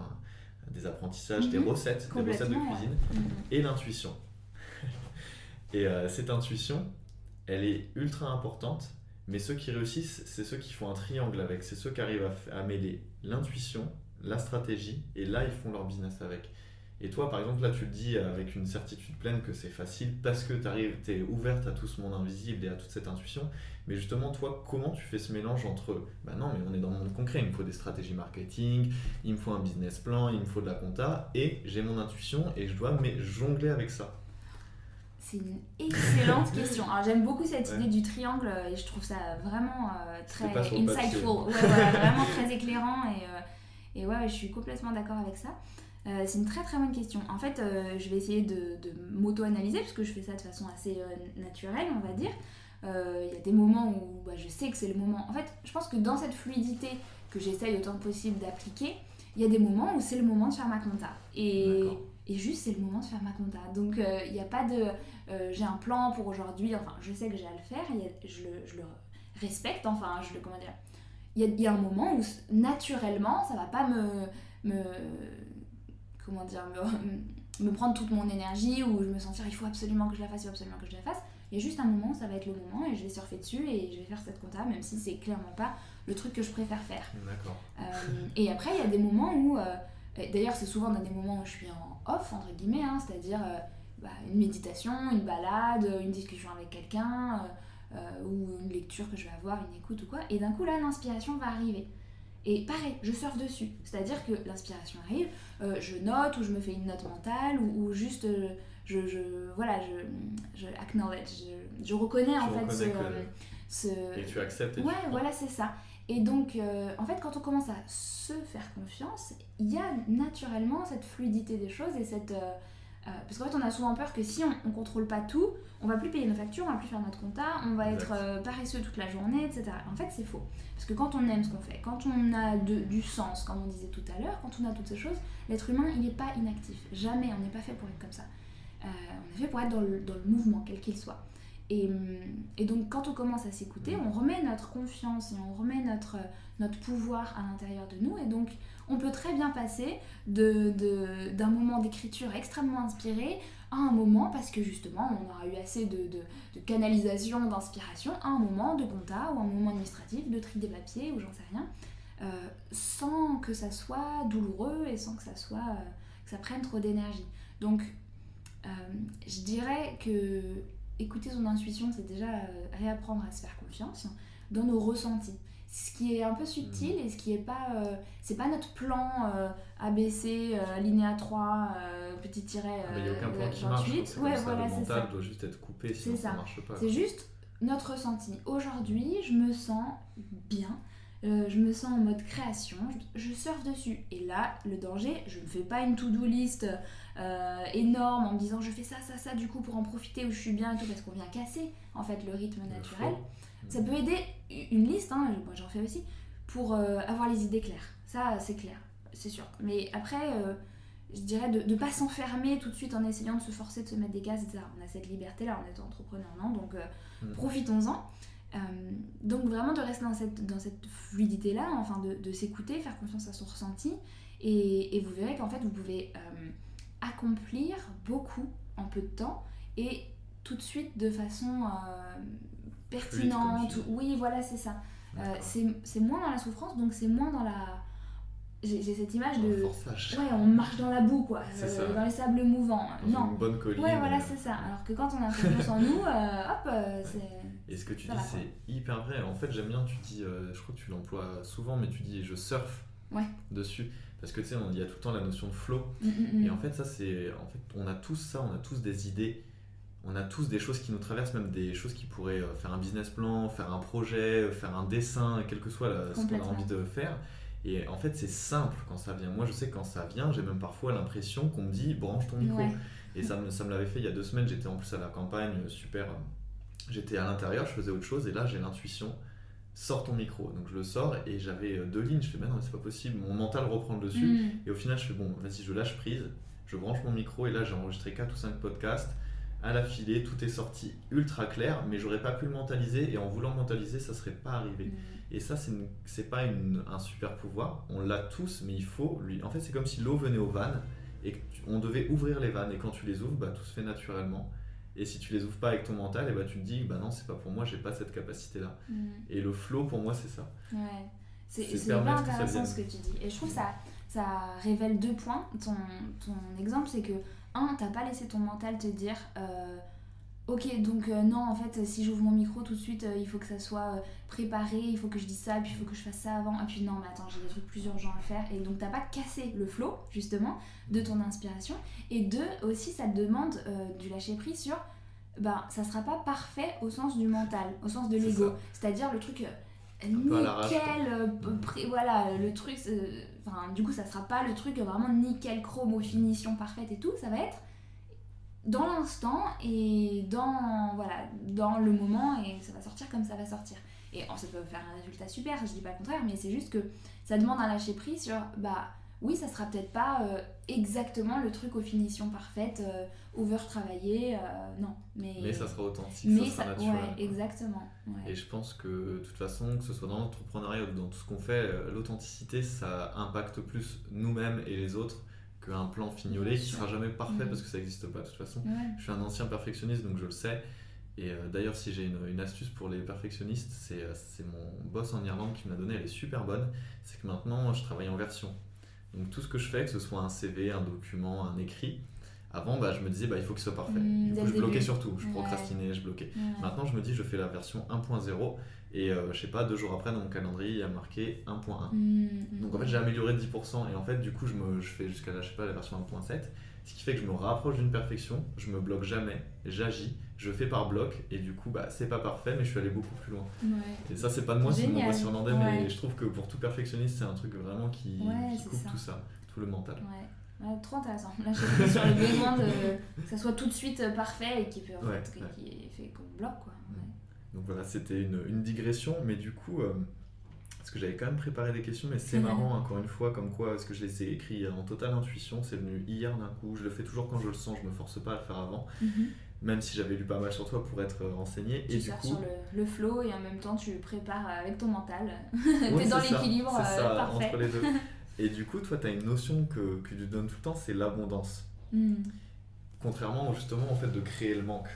des apprentissages, des recettes de cuisine, et l'intuition. Et cette intuition, elle est ultra importante. Mais ceux qui réussissent, c'est ceux qui font un triangle avec. C'est ceux qui arrivent à mêler l'intuition, la stratégie, et là, ils font leur business avec. Et toi, par exemple, là, tu le dis avec une certitude pleine que c'est facile parce que tu es ouverte à tout ce monde invisible et à toute cette intuition. Mais justement, toi, comment tu fais ce mélange entre non, mais on est dans le monde concret, il me faut des stratégies marketing, il me faut un business plan, il me faut de la compta, et j'ai mon intuition et je dois jongler avec ça. C'est une excellente question. Alors j'aime beaucoup cette idée du triangle et je trouve ça vraiment très insightful, voilà, vraiment très éclairant, et ouais, je suis complètement d'accord avec ça. C'est une très très bonne question. En fait, je vais essayer de m'auto-analyser parce que je fais ça de façon assez naturelle, on va dire. Il y a des moments où je sais que c'est le moment. En fait, je pense que dans cette fluidité que j'essaye autant que possible d'appliquer, il y a des moments où c'est le moment de faire ma compta. Et juste, c'est le moment de faire ma compta. Donc, il n'y a pas de... j'ai un plan pour aujourd'hui, enfin, je sais que j'ai à le faire, je le respecte, enfin, comment dire... Il y a un moment où, naturellement, ça ne va pas me prendre toute mon énergie, où je me sentir, il faut absolument que je la fasse, Il y a juste un moment, ça va être le moment, et je vais surfer dessus, et je vais faire cette compta, même si c'est clairement pas le truc que je préfère faire. D'accord. Et après, il y a des moments où... d'ailleurs, c'est souvent dans des moments où je suis en off, entre guillemets, c'est-à-dire une méditation, une balade, une discussion avec quelqu'un, ou une lecture que je vais avoir, une écoute ou quoi, et d'un coup là l'inspiration va arriver. Et pareil, je surfe dessus, c'est-à-dire que l'inspiration arrive, je note, ou je me fais une note mentale, ou juste je acknowledge, je reconnais en fait ce... Et tu acceptes. Ouais, voilà, c'est ça. Et donc, en fait, quand on commence à se faire confiance, il y a naturellement cette fluidité des choses et cette... parce qu'en fait, on a souvent peur que si on contrôle pas tout, on va plus payer nos factures, on va plus faire notre compta, on va être paresseux toute la journée, etc. En fait, c'est faux. Parce que quand on aime ce qu'on fait, quand on a du sens, comme on disait tout à l'heure, quand on a toutes ces choses, l'être humain, il n'est pas inactif. Jamais, on n'est pas fait pour être comme ça. On est fait pour être dans le mouvement, quel qu'il soit. Et donc quand on commence à s'écouter, on remet notre confiance et on remet notre pouvoir à l'intérieur de nous, et donc on peut très bien passer d'un moment d'écriture extrêmement inspiré à un moment, parce que justement on aura eu assez de canalisation, d'inspiration, à un moment de compta ou un moment administratif, de tri des papiers ou j'en sais rien, sans que ça soit douloureux et sans que ça prenne trop d'énergie. Donc je dirais que écouter son intuition, c'est déjà réapprendre à se faire confiance dans nos ressentis. ce qui est un peu subtil et ce qui est pas c'est pas notre plan ABC alinéa 3 petit tiret Mais il n'y a aucun plan qui marche, 28. c'est comme ça, le mental doit juste être coupé, sinon ça marche pas. C'est juste notre ressenti. Aujourd'hui, je me sens bien, je me sens en mode création, je surfe dessus. Et là, le danger, je ne fais pas une to-do list énorme en me disant je fais ça, ça, ça, du coup pour en profiter où je suis bien et tout, parce qu'on vient casser en fait le rythme naturel. Ça peut aider, une liste, hein, moi j'en fais aussi, pour avoir les idées claires. Ça, c'est clair, c'est sûr. Mais après, je dirais de ne pas s'enfermer tout de suite en essayant de se forcer, de se mettre des cases, etc. On a cette liberté-là, on est entrepreneur, non ? Donc profitons-en. Donc vraiment de rester dans cette fluidité-là, enfin de s'écouter, faire confiance à son ressenti. Et vous verrez qu'en fait, vous pouvez accomplir beaucoup en peu de temps et tout de suite de façon pertinente. Oui, voilà, c'est ça. C'est moins dans la souffrance, donc c'est moins dans la... J'ai cette image de... forçage. Ouais, on marche dans la boue, quoi. Dans les sables mouvants. Dans une bonne colline. Ouais, voilà, c'est ça. Alors que quand on a confiance en nous, c'est... Et ce que tu dis, c'est hyper vrai. En fait, j'aime bien, tu dis, je crois que tu l'emploies souvent, mais tu dis je surfe dessus. Parce que tu sais, il y a tout le temps la notion de flow. Et en fait, ça, c'est... En fait, on a tous ça, on a tous des idées. On a tous des choses qui nous traversent, même des choses qui pourraient faire un business plan, faire un projet, faire un dessin, quel que soit ce qu'on a envie de faire. Et en fait, c'est simple quand ça vient. Moi, je sais que quand ça vient, j'ai même parfois l'impression qu'on me dit branche ton micro. Et ça me l'avait fait il y a 2 semaines. J'étais en plus à la campagne, super. J'étais à l'intérieur, je faisais autre chose. Et là, j'ai l'intuition, sors ton micro. Donc, je le sors et j'avais 2 lignes. Je fais, mais non, mais c'est pas possible. Mon mental reprend le dessus. Et au final, je fais, bon, vas-y, je lâche prise. Je branche mon micro. Et là, j'ai enregistré 4 ou 5 podcasts. À l'affilée, tout est sorti ultra clair, mais j'aurais pas pu le mentaliser, et en voulant mentaliser, ça serait pas arrivé. Et ça, c'est pas un super pouvoir, on l'a tous, mais il faut lui. En fait, c'est comme si l'eau venait aux vannes, et on devait ouvrir les vannes, et quand tu les ouvres, bah, tout se fait naturellement. Et si tu les ouvres pas avec ton mental, et bah, tu te dis, bah non, c'est pas pour moi, j'ai pas cette capacité-là. Et le flow, pour moi, c'est ça. Ouais, c'est hyper intéressant ce que tu dis. Et je trouve que ça révèle 2 points. Ton exemple, c'est que t'as pas laissé ton mental te dire ok, donc non, en fait, si j'ouvre mon micro tout de suite, il faut que ça soit préparé, il faut que je dise ça, puis il faut que je fasse ça avant, et puis non, mais attends, j'ai des trucs plus urgents à faire. Et donc t'as pas cassé le flow, justement, de ton inspiration. Et 2, aussi, ça te demande du lâcher prise sur ça sera pas parfait au sens du mental, au sens de l'ego. C'est-à-dire le truc nickel, voilà, le truc, du coup ça sera pas le truc vraiment nickel chromo, finition parfaite et tout, ça va être dans l'instant et dans le moment, et ça va sortir comme ça va sortir. Et ça peut faire un résultat super, je dis pas le contraire, mais c'est juste que ça demande un lâcher prise sur oui, ça sera peut-être pas exactement le truc aux finitions parfaites, over-travaillé, non. Mais ça sera authentique, ça sera naturel. Ouais, exactement. Ouais. Et je pense que, de toute façon, que ce soit dans l'entrepreneuriat ou dans tout ce qu'on fait, l'authenticité, ça impacte plus nous-mêmes et les autres qu'un plan fignolé qui sera jamais parfait parce que ça n'existe pas de toute façon. Je suis un ancien perfectionniste, donc je le sais. Et d'ailleurs, si j'ai une astuce pour les perfectionnistes, c'est mon boss en Irlande qui me l'a donné, elle est super bonne. C'est que maintenant, je travaille en version. Donc tout ce que je fais, que ce soit un CV, un document, un écrit, avant je me disais il faut que ce soit parfait. Du coup je bloquais sur tout, je procrastinais, je bloquais. Maintenant je me dis je fais la version 1.0 et je sais pas, 2 jours après dans mon calendrier il y a marqué 1.1. Donc en fait j'ai amélioré de 10% et en fait du coup je fais jusqu'à la version 1.7, ce qui fait que je me rapproche d'une perfection, je me bloque jamais, j'agis, je fais par bloc et du coup c'est pas parfait mais je suis allé beaucoup plus loin. Et ça c'est pas de moi, c'est mon boss irlandais, mais je trouve que pour tout perfectionniste c'est un truc vraiment qui coupe ça. Tout ça, tout le mental. Trop intéressant. Là je suis sur le besoin que ça soit tout de suite parfait et qui fait qu'on bloque quoi. Donc voilà, c'était une digression, mais du coup parce que j'avais quand même préparé des questions, mais c'est marrant encore une fois, comme quoi, parce que je les ai écrits en totale intuition, c'est venu hier d'un coup, je le fais toujours quand je le sens, je me force pas à le faire avant, même si j'avais lu pas mal sur toi pour être renseigné. Tu sors sur le flow et en même temps tu prépares avec ton mental, t'es dans l'équilibre parfait. Entre les deux. Et du coup, toi, tu as une notion que tu donnes tout le temps, c'est l'abondance. Contrairement justement au fait de créer le manque,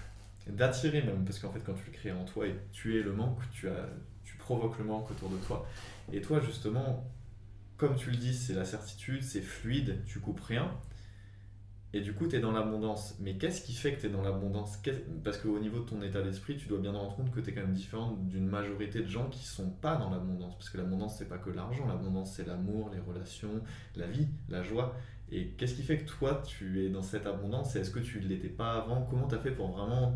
d'attirer même, parce qu'en fait quand tu le crées en toi et tu es le manque, tu provoques le manque autour de toi. Et toi justement, comme tu le dis, c'est la certitude, c'est fluide, tu coupes rien. Et du coup, tu es dans l'abondance. Mais qu'est-ce qui fait que tu es dans l'abondance? Parce qu'au niveau de ton état d'esprit, tu dois bien te rendre compte que tu es quand même différent d'une majorité de gens qui sont pas dans l'abondance. Parce que l'abondance, c'est pas que l'argent. L'abondance, c'est l'amour, les relations, la vie, la joie. Et qu'est-ce qui fait que toi, tu es dans cette abondance? Et est-ce que tu ne l'étais pas avant? Comment tu as fait pour vraiment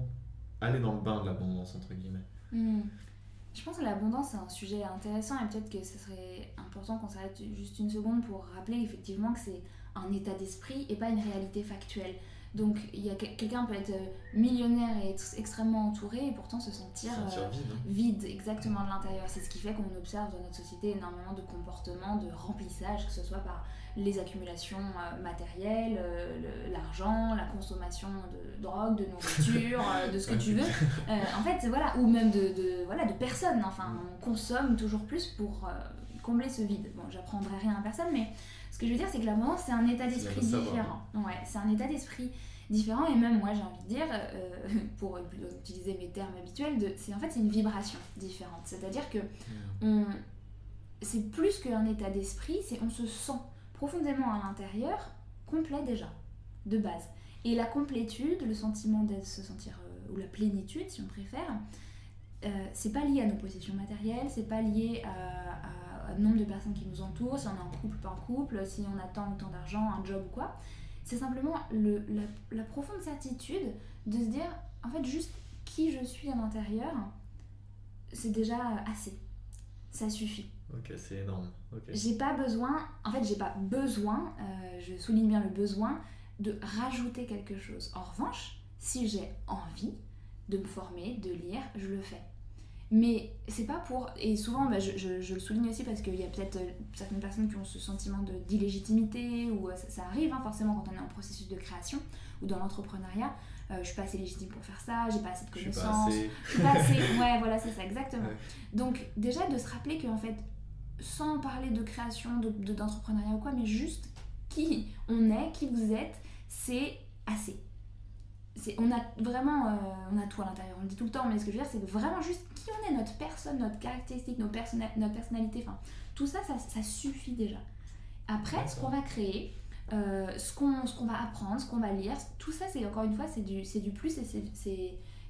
aller dans le bain de l'abondance, entre guillemets? Hmm. Je pense que l'abondance c'est un sujet intéressant et peut-être que ce serait important qu'on s'arrête juste une seconde pour rappeler effectivement que c'est un état d'esprit et pas une réalité factuelle. Donc quelqu'un peut être millionnaire et être extrêmement entouré et pourtant se sentir Sentir vide. vide exactement de l'intérieur. C'est ce qui fait qu'on observe dans notre société énormément de comportements de remplissage, que ce soit par les accumulations matérielles, l'argent, la consommation de drogue, de nourriture, de ce que tu veux. En fait, voilà, ou même de personnes. Enfin, on consomme toujours plus pour combler ce vide. Bon, j'apprendrai rien à personne, mais ce que je veux dire, c'est que l'abondance, c'est un état d'esprit différent. Ouais, c'est un état d'esprit différent, et même moi, j'ai envie de dire, pour utiliser mes termes habituels, c'est une vibration différente. C'est-à-dire que c'est plus qu'un état d'esprit, on se sent profondément à l'intérieur complet déjà, de base. Et la complétude, le sentiment de se sentir, ou la plénitude si on préfère, c'est pas lié à nos possessions matérielles, c'est pas lié au nombre de personnes qui nous entourent, si on est en couple, pas en couple, si on a tant ou tant d'argent, un job ou quoi. C'est simplement la profonde certitude de se dire, en fait, juste qui je suis à l'intérieur, c'est déjà assez. Ça suffit. Ok, c'est énorme. Okay. J'ai pas besoin, je souligne bien le besoin, de rajouter quelque chose. En revanche, si j'ai envie de me former, de lire, je le fais. Mais c'est pas pour... Et souvent, je le souligne aussi parce qu'il y a peut-être certaines personnes qui ont ce sentiment d'illégitimité, ou ça arrive forcément quand on est en processus de création ou dans l'entrepreneuriat. Je suis pas assez légitime pour faire ça, j'ai pas assez de connaissances. Je suis pas assez... Ouais, voilà, c'est ça, exactement. Ouais. Donc déjà, de se rappeler qu'en fait, sans parler de création, d'entrepreneuriat ou quoi, mais juste qui on est, qui vous êtes, c'est assez. On a vraiment, on a tout à l'intérieur, on le dit tout le temps, mais ce que je veux dire, c'est vraiment juste qui on est, notre personne, notre caractéristique, notre personnalité, enfin, tout ça, ça suffit déjà. Après, ce qu'on va créer, ce qu'on va apprendre, ce qu'on va lire, tout ça, c'est encore une fois, c'est du plus, et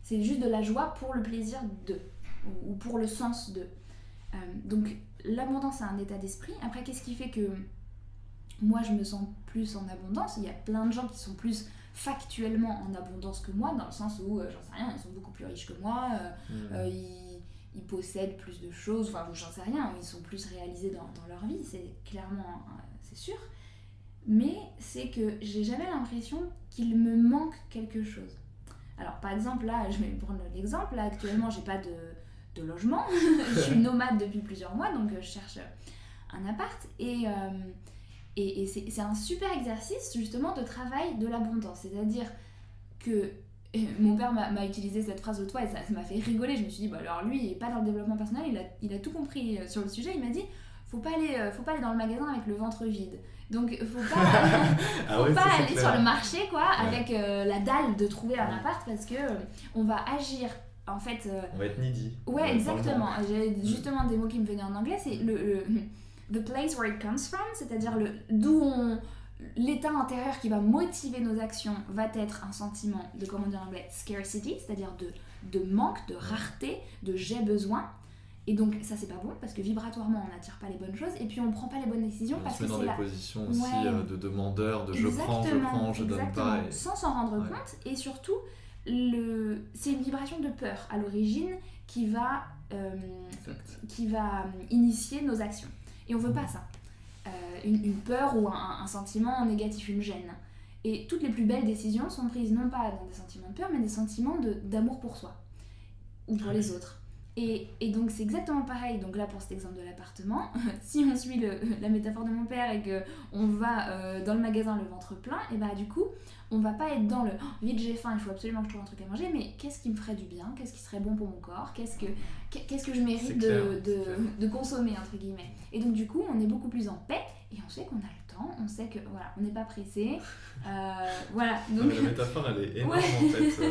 c'est juste de la joie pour le plaisir de, ou pour le sens de. Donc, l'abondance, c'est un état d'esprit. Après, qu'est-ce qui fait que moi, je me sens plus en abondance? Il y a plein de gens qui sont plus factuellement en abondance que moi, dans le sens où, j'en sais rien, ils sont beaucoup plus riches que moi, ils possèdent plus de choses, enfin, j'en sais rien, ils sont plus réalisés dans leur vie, c'est clairement, c'est sûr. Mais c'est que j'ai jamais l'impression qu'il me manque quelque chose. Alors, par exemple, là, je vais prendre l'exemple, là, actuellement, j'ai pas de logement, je suis nomade depuis plusieurs mois, donc je cherche un appart, et c'est un super exercice justement de travail de l'abondance. C'est-à-dire que mon père m'a utilisé cette phrase de toi et ça m'a fait rigoler. Je me suis dit, bah alors lui, il n'est pas dans le développement personnel, il a tout compris sur le sujet. Il m'a dit, faut pas aller dans le magasin avec le ventre vide. Donc faut pas aller sur le marché quoi, avec la dalle de trouver un appart, parce que on va agir. En fait, on va être needy. Ouais, exactement. J'ai justement des mots qui me venaient en anglais, c'est the place where it comes from, c'est-à-dire l'état intérieur qui va motiver nos actions va être un sentiment de, comment dire en anglais, scarcity, c'est-à-dire de manque, de rareté, de j'ai besoin. Et donc ça c'est pas bon parce que vibratoirement on n'attire pas les bonnes choses et puis on prend pas les bonnes décisions parce que c'est c'est dans des positions aussi de demandeur, de je prends, je donne pas. Sans s'en rendre compte, et surtout c'est une vibration de peur à l'origine qui va initier nos actions. Et on veut pas ça. Une peur ou un sentiment négatif, une gêne. Et toutes les plus belles décisions sont prises non pas dans des sentiments de peur, mais des sentiments d'amour pour soi ou pour les autres. Et donc c'est exactement pareil. Donc là pour cet exemple de l'appartement, si on suit la métaphore de mon père et qu'on va dans le magasin le ventre plein, et bah du coup on va pas être dans le vite j'ai faim, il faut absolument que je trouve un truc à manger, mais qu'est-ce qui me ferait du bien, qu'est-ce qui serait bon pour mon corps, qu'est-ce que je mérite de consommer entre guillemets. Et donc du coup on est beaucoup plus en paix et on sait qu'on a le temps, on sait que voilà, on n'est pas pressé. Voilà. Donc... La métaphore, elle est énorme en fait.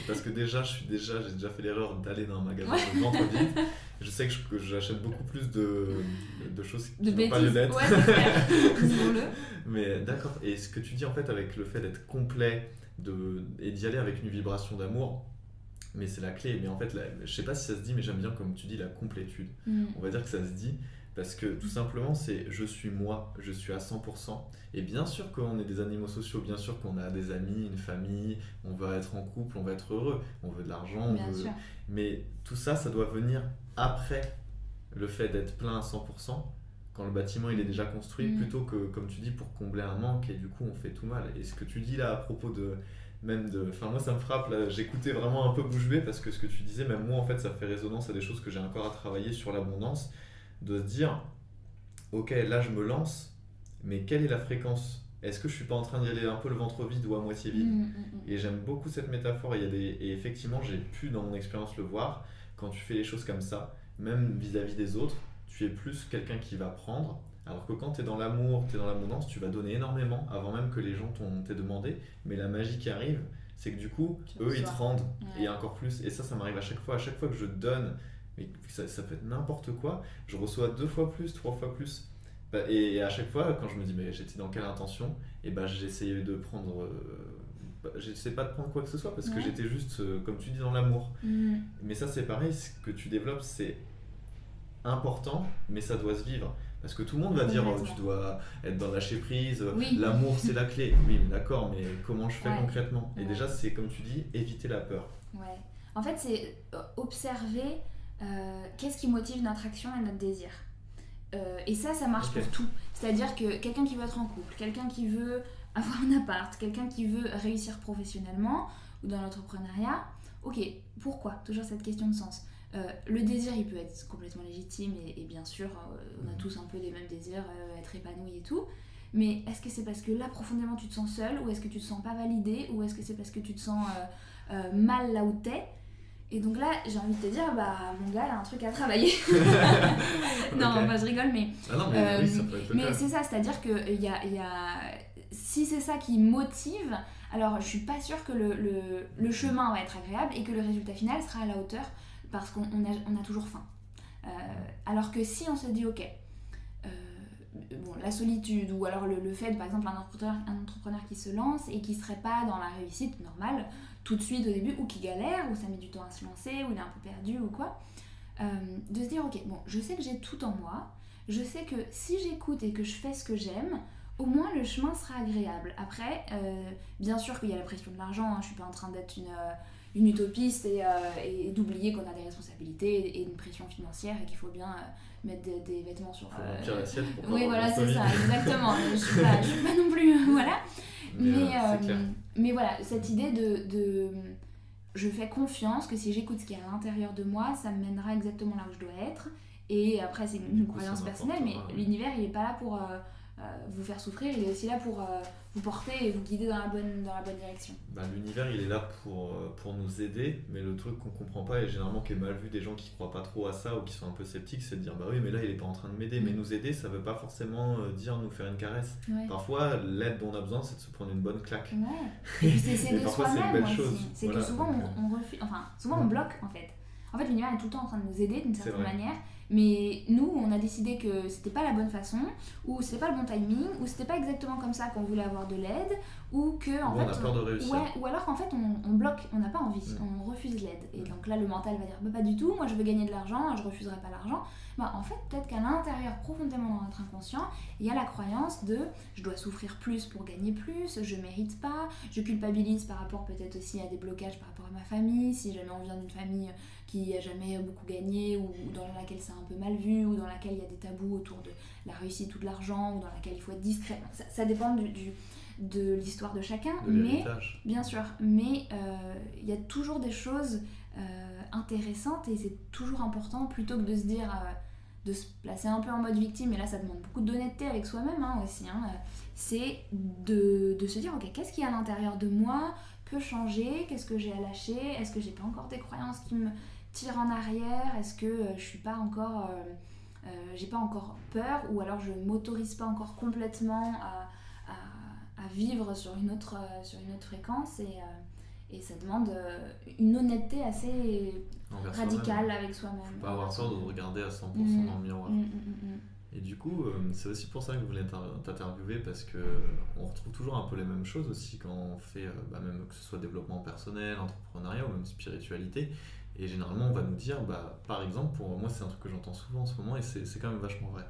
Parce que j'ai déjà fait l'erreur d'aller dans un magasin le ventre vide. Je sais que j'achète beaucoup plus de choses qui n'ont pas lieu d'être. Ouais, c'est clair. Disons-le. Mais d'accord. Et ce que tu dis en fait avec le fait d'être complet et d'y aller avec une vibration d'amour, mais c'est la clé. Mais en fait, je sais pas si ça se dit, mais j'aime bien comme tu dis la complétude. On va dire que ça se dit. Parce que tout simplement, c'est je suis moi, je suis à 100%. Et bien sûr qu'on est des animaux sociaux, bien sûr qu'on a des amis, une famille, on va être en couple, on va être heureux, on veut de l'argent, Bien sûr. Mais tout ça, ça doit venir après le fait d'être plein à 100%, quand le bâtiment il est déjà construit, plutôt que, comme tu dis, pour combler un manque, et du coup on fait tout mal. Et ce que tu dis là à propos enfin moi ça me frappe, là, j'écoutais vraiment un peu bouche bée, parce que ce que tu disais, même moi en fait ça fait résonance à des choses que j'ai encore à travailler sur l'abondance, de se dire, ok, là je me lance, mais quelle est la fréquence? Est-ce que je suis pas en train d'y aller un peu le ventre vide ou à moitié vide? Et j'aime beaucoup cette métaphore, et effectivement j'ai pu dans mon expérience le voir, quand tu fais les choses comme ça, même vis-à-vis des autres, tu es plus quelqu'un qui va prendre, alors que quand tu es dans l'amour, tu es dans l'abondance, tu vas donner énormément avant même que les gens t'aient demandé, mais la magie qui arrive, c'est que du coup, eux ils te rendent, et encore plus, et ça m'arrive à chaque fois que je donne, mais ça peut être n'importe quoi, je reçois 2 fois plus, 3 fois plus. Et à chaque fois, quand je me dis mais j'étais dans quelle intention, et j'essayais de prendre. J'essaie pas de prendre quoi que ce soit parce que j'étais juste, comme tu dis, dans l'amour. Mais ça, c'est pareil, ce que tu développes, c'est important, mais ça doit se vivre. Parce que tout le monde va dire tu dois être dans lâcher prise, l'amour c'est la clé. Oui, mais d'accord, mais comment je fais concrètement? Et déjà, c'est comme tu dis, éviter la peur. Ouais. En fait, c'est observer. Qu'est-ce qui motive notre action et notre désir, et ça marche pour tout. C'est-à-dire que quelqu'un qui veut être en couple, quelqu'un qui veut avoir un appart, quelqu'un qui veut réussir professionnellement ou dans l'entrepreneuriat, ok, pourquoi? Toujours cette question de sens. Le désir, il peut être complètement légitime, et bien sûr on a tous un peu les mêmes désirs, être épanoui et tout, mais est-ce que c'est parce que là profondément tu te sens seul, ou est-ce que tu te sens pas validé, ou est-ce que c'est parce que tu te sens mal là où t'es? Et donc là, j'ai envie de te dire, mon gars, il a un truc à travailler. Non, je rigole, mais... Ah non, mais oui, ça peut être le cas. Mais c'est ça, c'est-à-dire que si c'est ça qui motive, alors je suis pas sûre que le chemin va être agréable et que le résultat final sera à la hauteur, parce qu'on a toujours faim. Alors que si on se dit, ok, la solitude, ou alors le fait, par exemple, un entrepreneur qui se lance et qui serait pas dans la réussite normale tout de suite au début, ou qui galère, ou ça met du temps à se lancer, ou il est un peu perdu ou quoi, de se dire ok, bon, je sais que j'ai tout en moi, je sais que si j'écoute et que je fais ce que j'aime, au moins le chemin sera agréable. Après, bien sûr qu'il y a la pression de l'argent, je suis pas en train d'être une utopiste et d'oublier qu'on a des responsabilités et une pression financière, et qu'il faut bien mettre des vêtements sur... remplir l'assiette pour oui, voilà, c'est ça, exactement. Je suis pas non plus... voilà. Mais voilà, cette idée de je fais confiance que si j'écoute ce qu'il y a à l'intérieur de moi, ça me mènera exactement là où je dois être. Et après, c'est une croyance personnelle, mais l'univers, il est pas là pour vous faire souffrir, il est aussi là pour vous porter et vous guider dans la bonne direction. L'univers, il est là pour nous aider, mais le truc qu'on comprend pas, et généralement qui est mal vu des gens qui croient pas trop à ça ou qui sont un peu sceptiques, c'est de dire oui, mais là il est pas en train de m'aider. Mais nous aider, ça veut pas forcément dire nous faire une caresse. Parfois, l'aide dont on a besoin, c'est de se prendre une bonne claque. Et puis c'est de parfois, c'est une soi-même belle chose. aussi. C'est que souvent on refuse, souvent on bloque en fait. En fait, l'univers est tout le temps en train de nous aider d'une certaine manière, mais nous, on a décidé que c'était pas la bonne façon, ou c'était pas le bon timing, ou c'était pas exactement comme ça qu'on voulait avoir de l'aide, ou que en fait, on a peur de réussir. Ou alors qu'en fait on bloque, on n'a pas envie, on refuse l'aide. Et donc là, le mental va dire pas du tout, moi je veux gagner de l'argent, je refuserai pas l'argent. En fait, peut-être qu'à l'intérieur, profondément dans notre inconscient, il y a la croyance de je dois souffrir plus pour gagner plus, je mérite pas, je culpabilise par rapport peut-être aussi à des blocages par rapport à ma famille, si jamais on vient d'une famille qui a jamais beaucoup gagné, ou dans laquelle c'est un peu mal vu, ou dans laquelle il y a des tabous autour de la réussite ou de l'argent, ou dans laquelle il faut être discret. Ça dépend de l'histoire de chacun, mais bien sûr, mais il y a toujours des choses intéressantes, et c'est toujours important, plutôt que de se dire de se placer un peu en mode victime, et là ça demande beaucoup d'honnêteté avec soi-même aussi, c'est de se dire ok, qu'est-ce qu'il y a à l'intérieur de moi peut changer, qu'est-ce que j'ai à lâcher, est-ce que j'ai pas encore des croyances qui me tirent en arrière, est-ce que je suis pas encore j'ai pas encore peur, ou alors je m'autorise pas encore complètement à vivre sur une autre fréquence, et ça demande une honnêteté assez Envers radicale soi-même. avec soi-même. Faut pas avoir peur de te regarder à 100% dans le miroir. Et du coup, c'est aussi pour ça que je voulais t'interviewer, parce que on retrouve toujours un peu les mêmes choses aussi quand on fait, même que ce soit développement personnel, entrepreneuriat ou même spiritualité. Et généralement, on va nous dire, par exemple, pour moi, c'est un truc que j'entends souvent en ce moment, et c'est quand même vachement vrai.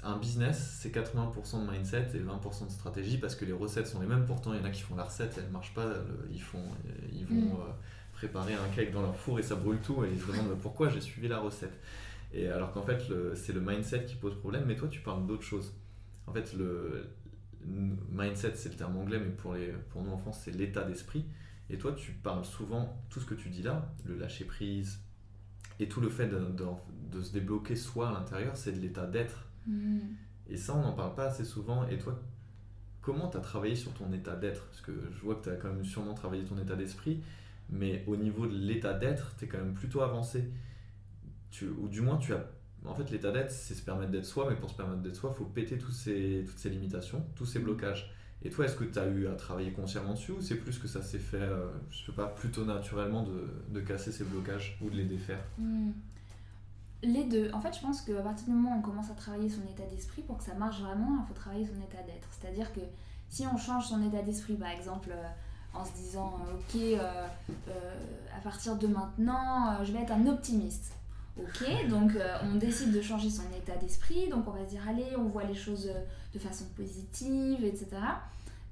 Un business, c'est 80% de mindset et 20% de stratégie, parce que les recettes sont les mêmes. Pourtant, il y en a qui font la recette et elle marche pas. Ils vont préparer un cake dans leur four et ça brûle tout, et ils se demandent pourquoi j'ai suivi la recette. Et alors qu'en fait, c'est le mindset qui pose problème, mais toi, tu parles d'autre chose. En fait, le mindset, c'est le terme anglais, mais pour nous en France, c'est l'état d'esprit. Et toi, tu parles souvent, tout ce que tu dis là, le lâcher prise, et tout le fait de se débloquer soi à l'intérieur, c'est de l'état d'être. Et ça, on n'en parle pas assez souvent. Et toi, comment tu as travaillé sur ton état d'être? Parce que je vois que tu as quand même sûrement travaillé ton état d'esprit, mais au niveau de l'état d'être, tu es quand même plutôt avancé. Ou du moins, en fait, l'état d'être, c'est se permettre d'être soi, mais pour se permettre d'être soi, il faut péter toutes ces limitations, tous ces blocages. Et toi, est-ce que tu as eu à travailler consciemment dessus, ou c'est plus que ça s'est fait, je sais pas, plutôt naturellement de casser ces blocages ou de les défaire? Les deux. En fait, je pense qu'à partir du moment où on commence à travailler son état d'esprit, pour que ça marche vraiment, il faut travailler son état d'être. C'est-à-dire que si on change son état d'esprit, par exemple, en se disant ok, à partir de maintenant, je vais être un optimiste. Ok, donc on décide de changer son état d'esprit, donc on va se dire allez, on voit les choses de façon positive, etc.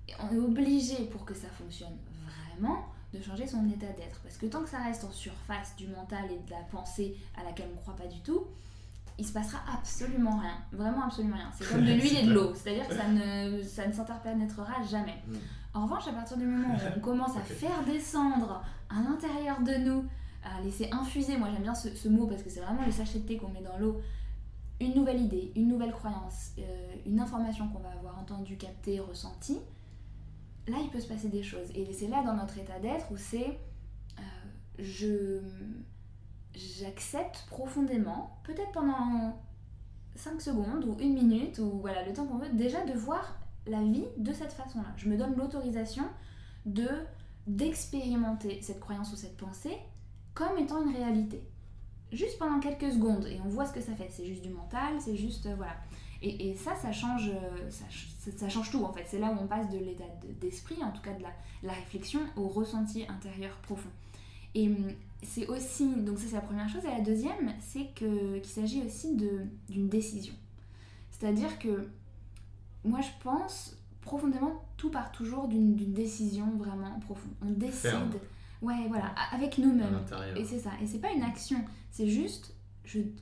Et on est obligé, pour que ça fonctionne vraiment, de changer son état d'être. Parce que tant que ça reste en surface du mental et de la pensée à laquelle on ne croit pas du tout, il se passera absolument rien. Vraiment absolument rien. C'est comme de l'huile et de l'eau. C'est-à-dire que ça ne s'interpénétrera jamais. En revanche, à partir du moment où on commence à faire descendre à l'intérieur de nous, à laisser infuser, moi j'aime bien ce mot parce que c'est vraiment le sachet de thé qu'on met dans l'eau, une nouvelle idée, une nouvelle croyance, une information qu'on va avoir entendue, captée, ressentie, là il peut se passer des choses. Et c'est là dans notre état d'être où c'est j'accepte profondément, peut-être pendant 5 secondes ou 1 minute, ou voilà, le temps qu'on veut, déjà de voir la vie de cette façon-là. Je me donne l'autorisation d'expérimenter cette croyance ou cette pensée comme étant une réalité. Juste pendant quelques secondes, et on voit ce que ça fait. C'est juste du mental, c'est juste... voilà. Et ça change tout en fait. C'est là où on passe de l'état d'esprit, en tout cas de la réflexion, au ressenti intérieur profond. Et c'est aussi, donc ça c'est la première chose, et la deuxième, c'est qu'il s'agit aussi d'une décision. C'est-à-dire que moi je pense profondément, tout part toujours d'une décision vraiment profonde. On décide, ferme. Ouais, voilà, avec nous-mêmes. Et c'est ça, et c'est pas une action, c'est juste,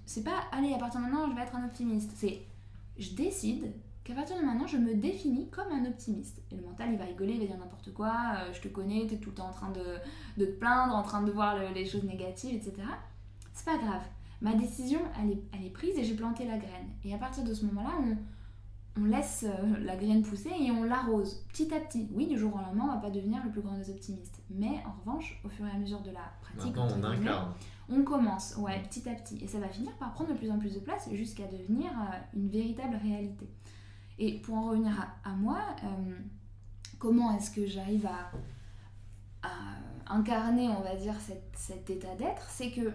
c'est pas, allez, à partir de maintenant je vais être un optimiste, c'est, je décide qu'à partir de maintenant, je me définis comme un optimiste. Et le mental, il va rigoler, il va dire n'importe quoi, je te connais, t'es tout le temps en train de te plaindre, en train de voir les choses négatives, etc. C'est pas grave. Ma décision, elle est prise et j'ai planté la graine. Et à partir de ce moment-là, on laisse la graine pousser et on l'arrose petit à petit. Oui, du jour au lendemain, on va pas devenir le plus grand des optimistes. Mais en revanche, au fur et à mesure de la pratique, on commence, petit à petit. Et ça va finir par prendre de plus en plus de place jusqu'à devenir une véritable réalité. Et pour en revenir à moi, comment est-ce que j'arrive à incarner, on va dire, cet état d'être, c'est que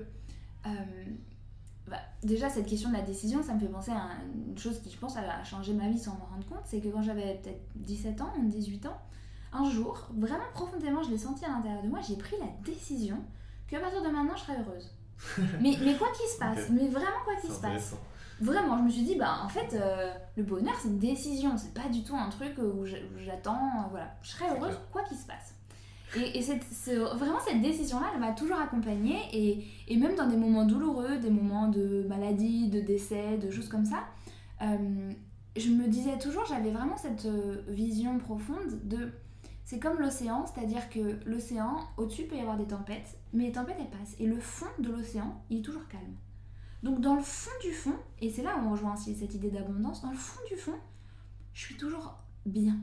déjà cette question de la décision, ça me fait penser à une chose qui, je pense, a changé ma vie sans m'en rendre compte. C'est que quand j'avais peut-être 17 ans ou 18 ans, un jour, vraiment profondément, je l'ai senti à l'intérieur de moi, j'ai pris la décision qu'à partir de maintenant, je serais heureuse. mais quoi qu'il se passe, mais vraiment quoi qu'il se passe. Vraiment, je me suis dit, en fait, le bonheur, c'est une décision, c'est pas du tout un truc où j'attends, voilà. Je serai heureuse quoi qu'il se passe. Et vraiment, cette décision-là, elle m'a toujours accompagnée, et même dans des moments douloureux, des moments de maladie, de décès, de choses comme ça, je me disais toujours, j'avais vraiment cette vision profonde de... C'est comme l'océan, c'est-à-dire que l'océan, au-dessus, peut y avoir des tempêtes, mais les tempêtes, elles passent. Et le fond de l'océan, il est toujours calme. Donc dans le fond du fond, et c'est là où on rejoint aussi cette idée d'abondance, dans le fond du fond, je suis toujours bien,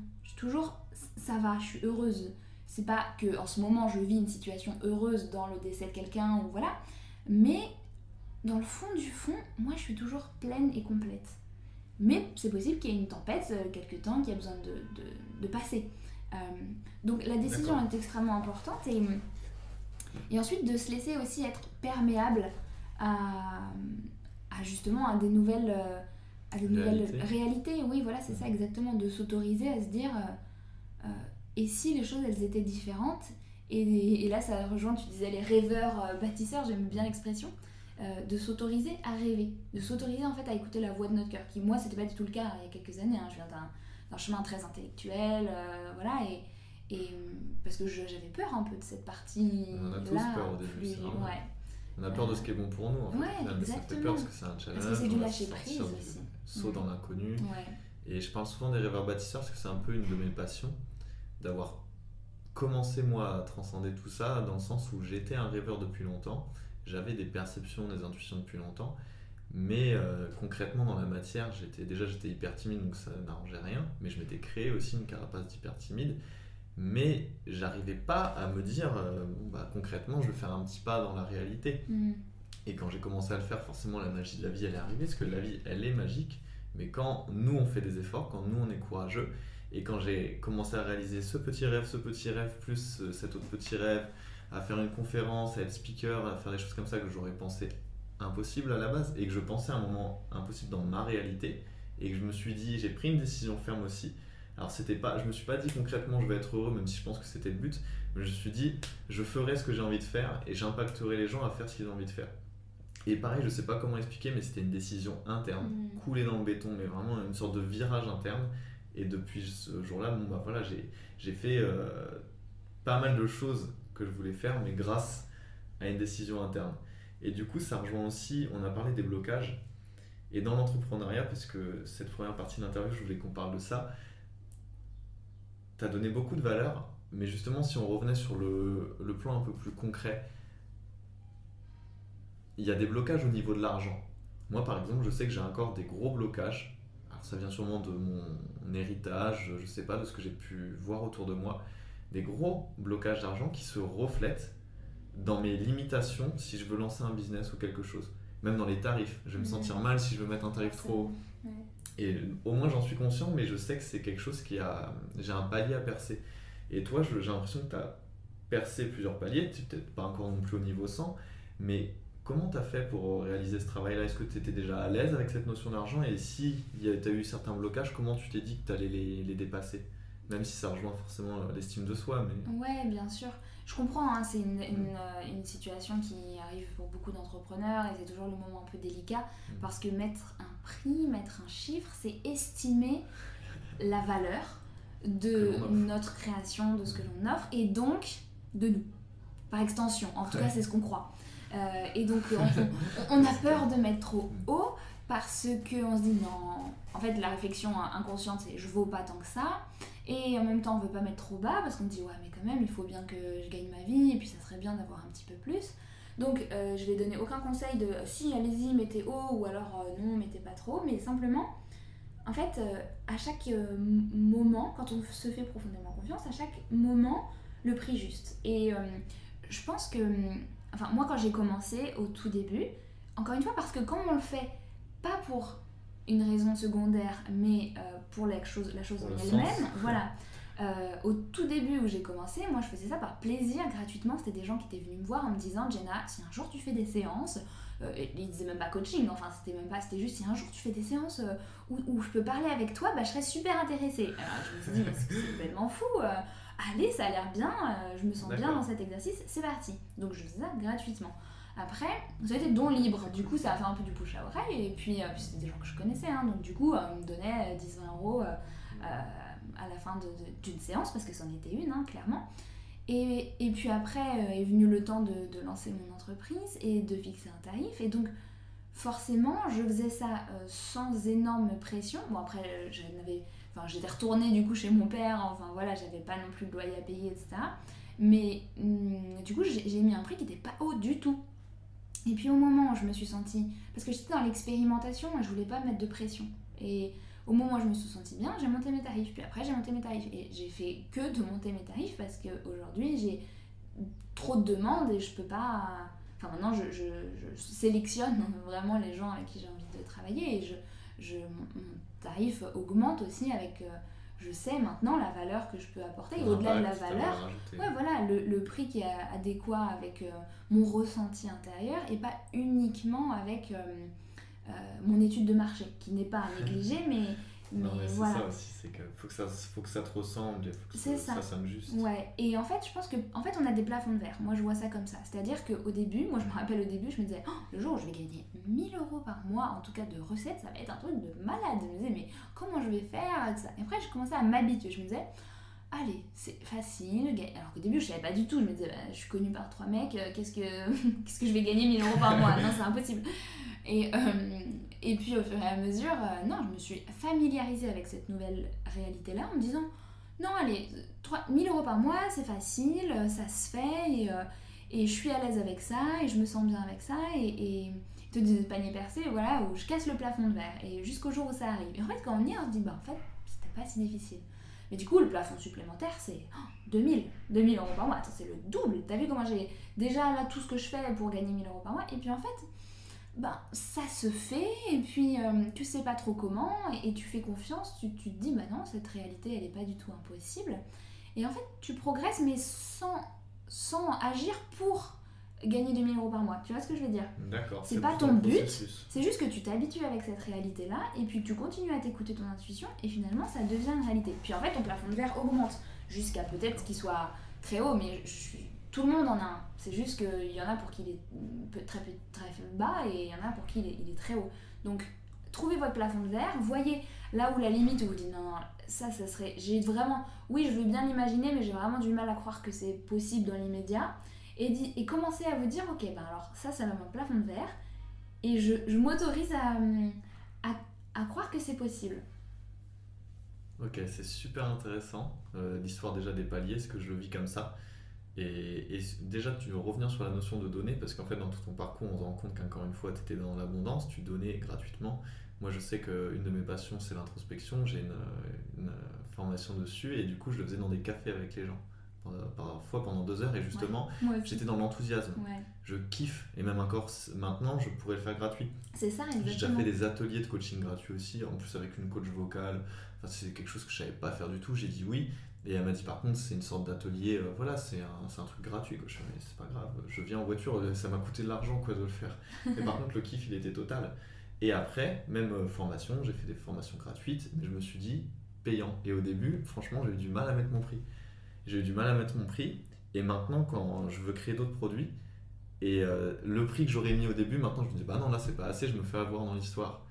ça va, je suis heureuse. C'est pas que en ce moment je vis une situation heureuse dans le décès de quelqu'un ou voilà, mais Dans le fond du fond, moi je suis toujours pleine et complète. Mais c'est possible qu'il y ait une tempête, quelque temps, qui a besoin de passer. Euh, donc la décision est extrêmement importante et ensuite de se laisser aussi être perméable à justement à des nouvelles réalités. Oui, voilà, c'est ça exactement, de s'autoriser à se dire et si les choses elles étaient différentes et là ça rejoint, tu disais les rêveurs bâtisseurs, j'aime bien l'expression. De s'autoriser à rêver, de s'autoriser en fait à écouter la voix de notre cœur, qui moi c'était pas du tout le cas il y a quelques années, hein. Je viens d'un chemin très intellectuel, voilà, et parce que j'avais peur un peu de cette partie on a tous peur au début, ouais. On a peur de ce qui est bon pour nous en fait, ouais, mais ça fait peur parce que c'est un challenge, parce que c'est du lâcher prise aussi, saut dans l'inconnu, ouais. Et je parle souvent des rêveurs bâtisseurs parce que c'est un peu une de mes passions, d'avoir commencé moi à transcender tout ça, dans le sens où j'étais un rêveur depuis longtemps, j'avais des perceptions, des intuitions depuis longtemps, mais concrètement dans la matière, j'étais hyper timide, donc ça n'arrangeait rien, mais je m'étais créé aussi une carapace d'hyper timide, mais j'arrivais pas à me dire concrètement je vais faire un petit pas dans la réalité. Et quand j'ai commencé à le faire, forcément la magie de la vie elle est arrivée, parce que la vie elle est magique, mais quand nous on fait des efforts, quand nous on est courageux, et quand j'ai commencé à réaliser ce petit rêve, plus cet autre petit rêve, à faire une conférence, à être speaker, à faire des choses comme ça que j'aurais pensé impossible à la base, et que je pensais à un moment impossible dans ma réalité, et que je me suis dit, j'ai pris une décision ferme aussi. Alors je me suis pas dit concrètement je vais être heureux, même si je pense que c'était le but, mais je me suis dit je ferai ce que j'ai envie de faire et j'impacterai les gens à faire ce qu'ils ont envie de faire. Et pareil, je sais pas comment expliquer, mais c'était une décision interne, coulée dans le béton, mais vraiment une sorte de virage interne. Et depuis ce jour-là, j'ai fait pas mal de choses que je voulais faire, mais grâce à une décision interne. Et du coup, ça rejoint aussi, on a parlé des blocages, et dans l'entrepreneuriat, parce que cette première partie de l'interview, je voulais qu'on parle de ça, tu as donné beaucoup de valeur, mais justement, si on revenait sur le plan un peu plus concret, il y a des blocages au niveau de l'argent. Moi, par exemple, je sais que j'ai encore des gros blocages. Alors, ça vient sûrement de mon héritage, je sais pas, de ce que j'ai pu voir autour de moi. Des gros blocages d'argent qui se reflètent dans mes limitations si je veux lancer un business ou quelque chose. Même dans les tarifs. Je vais me sentir mal si je veux mettre un tarif trop haut. Ouais. Et au moins, j'en suis conscient, mais je sais que c'est quelque chose j'ai un palier à percer. Et toi, j'ai l'impression que tu as percé plusieurs paliers. Tu n'es peut-être pas encore non plus au niveau 100, mais comment tu as fait pour réaliser ce travail-là? Est-ce que tu étais déjà à l'aise avec cette notion d'argent? Et si tu as eu certains blocages, comment tu t'es dit que tu allais les dépasser? Même si ça rejoint forcément l'estime de soi. Mais... Ouais, bien sûr. Je comprends, hein, c'est une situation qui arrive pour beaucoup d'entrepreneurs et c'est toujours le moment un peu délicat parce que mettre un prix, mettre un chiffre, c'est estimer la valeur de notre création, de ce que l'on offre et donc de nous, par extension. En tout cas, c'est ce qu'on croit. Et donc, on a peur de mettre trop haut parce qu'on se dit non. En fait, la réflexion inconsciente, c'est je vaux pas tant que ça. Et en même temps, on veut pas mettre trop bas parce qu'on dit ouais, mais quand même, il faut bien que je gagne ma vie et puis ça serait bien d'avoir un petit peu plus. Donc, je vais donner aucun conseil de si, allez-y, mettez haut ou alors non, mettez pas trop, mais simplement, en fait, à chaque moment, quand on se fait profondément confiance, à chaque moment, le prix juste. Et je pense que, enfin, moi, quand j'ai commencé au tout début, encore une fois, parce que quand on le fait, pas pour une raison secondaire, mais pour la chose en elle-même, voilà. Au tout début où j'ai commencé, moi je faisais ça par plaisir, gratuitement. C'était des gens qui étaient venus me voir en me disant Jenna, si un jour tu fais des séances, ils disaient même pas coaching, enfin c'était juste si un jour tu fais des séances où je peux parler avec toi, bah, je serais super intéressée. Alors je me suis dit mais c'est complètement fou, allez ça a l'air bien, je me sens bien dans cet exercice, c'est parti. Donc je faisais ça gratuitement. Après, ça a été don libre, du coup ça a fait un peu du bouche à oreille, et puis c'était des gens que je connaissais, hein, donc du coup ils me donnaient 10-20 euros à la fin d'une séance, parce que c'en était une, hein, clairement. Et puis après est venu le temps de lancer mon entreprise et de fixer un tarif, et donc forcément je faisais ça sans énorme pression. Bon après j'étais retournée du coup chez mon père, enfin voilà, j'avais pas non plus de loyer à payer, etc. Mais du coup j'ai mis un prix qui n'était pas haut du tout. Et puis au moment où je me suis sentie... Parce que j'étais dans l'expérimentation et je voulais pas mettre de pression. Et au moment où je me suis sentie bien, j'ai monté mes tarifs. Puis après, j'ai monté mes tarifs. Et j'ai fait que de monter mes tarifs parce qu'aujourd'hui, j'ai trop de demandes et je peux pas Enfin, maintenant, je sélectionne vraiment les gens avec qui j'ai envie de travailler et mon tarif augmente aussi avec... je sais maintenant la valeur que je peux apporter. Et au-delà de la valeur, ouais, voilà, le prix qui est adéquat avec mon ressenti intérieur et pas uniquement avec mon étude de marché, qui n'est pas à négliger, mais non, mais c'est voilà. ça aussi, c'est qu'il faut que ça te ressemble, il faut que C'est ça sonne juste. Ouais, et en fait, je pense que on a des plafonds de verre. Moi, je vois ça comme ça. C'est-à-dire qu'au début, moi, je me rappelle au début, je me disais, oh, le jour où je vais gagner 1000 euros par mois, en tout cas de recettes, ça va être un truc de malade. Je me disais, mais comment je vais faire et ça. Et après, je commençais à m'habituer. Je me disais, allez, c'est facile. Alors qu'au début, je savais pas du tout. Je me disais, bah, je suis connue par 3 mecs, qu'est-ce que je vais gagner 1000 euros par mois? Non, c'est impossible. Et puis au fur et à mesure, non, je me suis familiarisée avec cette nouvelle réalité-là en me disant, non, allez, 1000 euros par mois, c'est facile, ça se fait, et je suis à l'aise avec ça, et je me sens bien avec ça, et te dis de panier percé, voilà, où je casse le plafond de verre, et jusqu'au jour où ça arrive. Et en fait, quand on y est, on se dit, bah en fait, c'était pas si difficile. Mais du coup, le plafond supplémentaire, c'est 2000 euros par mois, c'est le double. T'as vu comment j'ai déjà là tout ce que je fais pour gagner 1000 euros par mois, et puis en fait... Ben, ça se fait, et puis tu sais pas trop comment, et tu fais confiance, tu te dis, bah non, cette réalité, elle est pas du tout impossible. Et en fait, tu progresses, mais sans agir pour gagner 2000 euros par mois. Tu vois ce que je veux dire? D'accord. C'est pas ton but, c'est juste que tu t'habitues avec cette réalité-là, et puis tu continues à t'écouter ton intuition, et finalement, ça devient une réalité. Puis en fait, ton plafond de verre augmente, jusqu'à peut-être qu'il soit très haut, mais tout le monde en a un. C'est juste qu'il y en a pour qui il est très bas et il y en a pour qui il est très haut. Donc, trouvez votre plafond de verre, voyez là où la limite où vous dites non, ça serait... J'ai vraiment... Oui, je veux bien l'imaginer, mais j'ai vraiment du mal à croire que c'est possible dans l'immédiat. Et commencez à vous dire, ok, ben alors ça va mon plafond de verre. Et je m'autorise à croire que c'est possible. Ok, c'est super intéressant. L'histoire déjà des paliers, ce que je le vis comme ça. Et déjà, tu veux revenir sur la notion de donner, parce qu'en fait, dans tout ton parcours, on se rend compte qu'encore une fois, tu étais dans l'abondance, tu donnais gratuitement. Moi, je sais qu'une de mes passions, c'est l'introspection. J'ai une formation dessus, et du coup, je le faisais dans des cafés avec les gens, parfois pendant 2 heures, et justement, ouais, j'étais dans l'enthousiasme. Ouais. Je kiffe, et même encore maintenant, je pourrais le faire gratuit. C'est ça, exactement. J'ai déjà fait des ateliers de coaching gratuits aussi, en plus avec une coach vocale. Enfin, c'est quelque chose que je savais pas faire du tout. J'ai dit oui. Et elle m'a dit par contre c'est une sorte d'atelier, voilà, c'est un truc gratuit quoi. Je fais mais c'est pas grave, je viens en voiture, ça m'a coûté de l'argent quoi de le faire. Mais par contre le kiff il était total. Et après, même formation, j'ai fait des formations gratuites, mais je me suis dit payant. Et au début, franchement, j'ai eu du mal à mettre mon prix. Et maintenant quand je veux créer d'autres produits, et le prix que j'aurais mis au début, maintenant je me dis bah non là c'est pas assez, je me fais avoir dans l'histoire.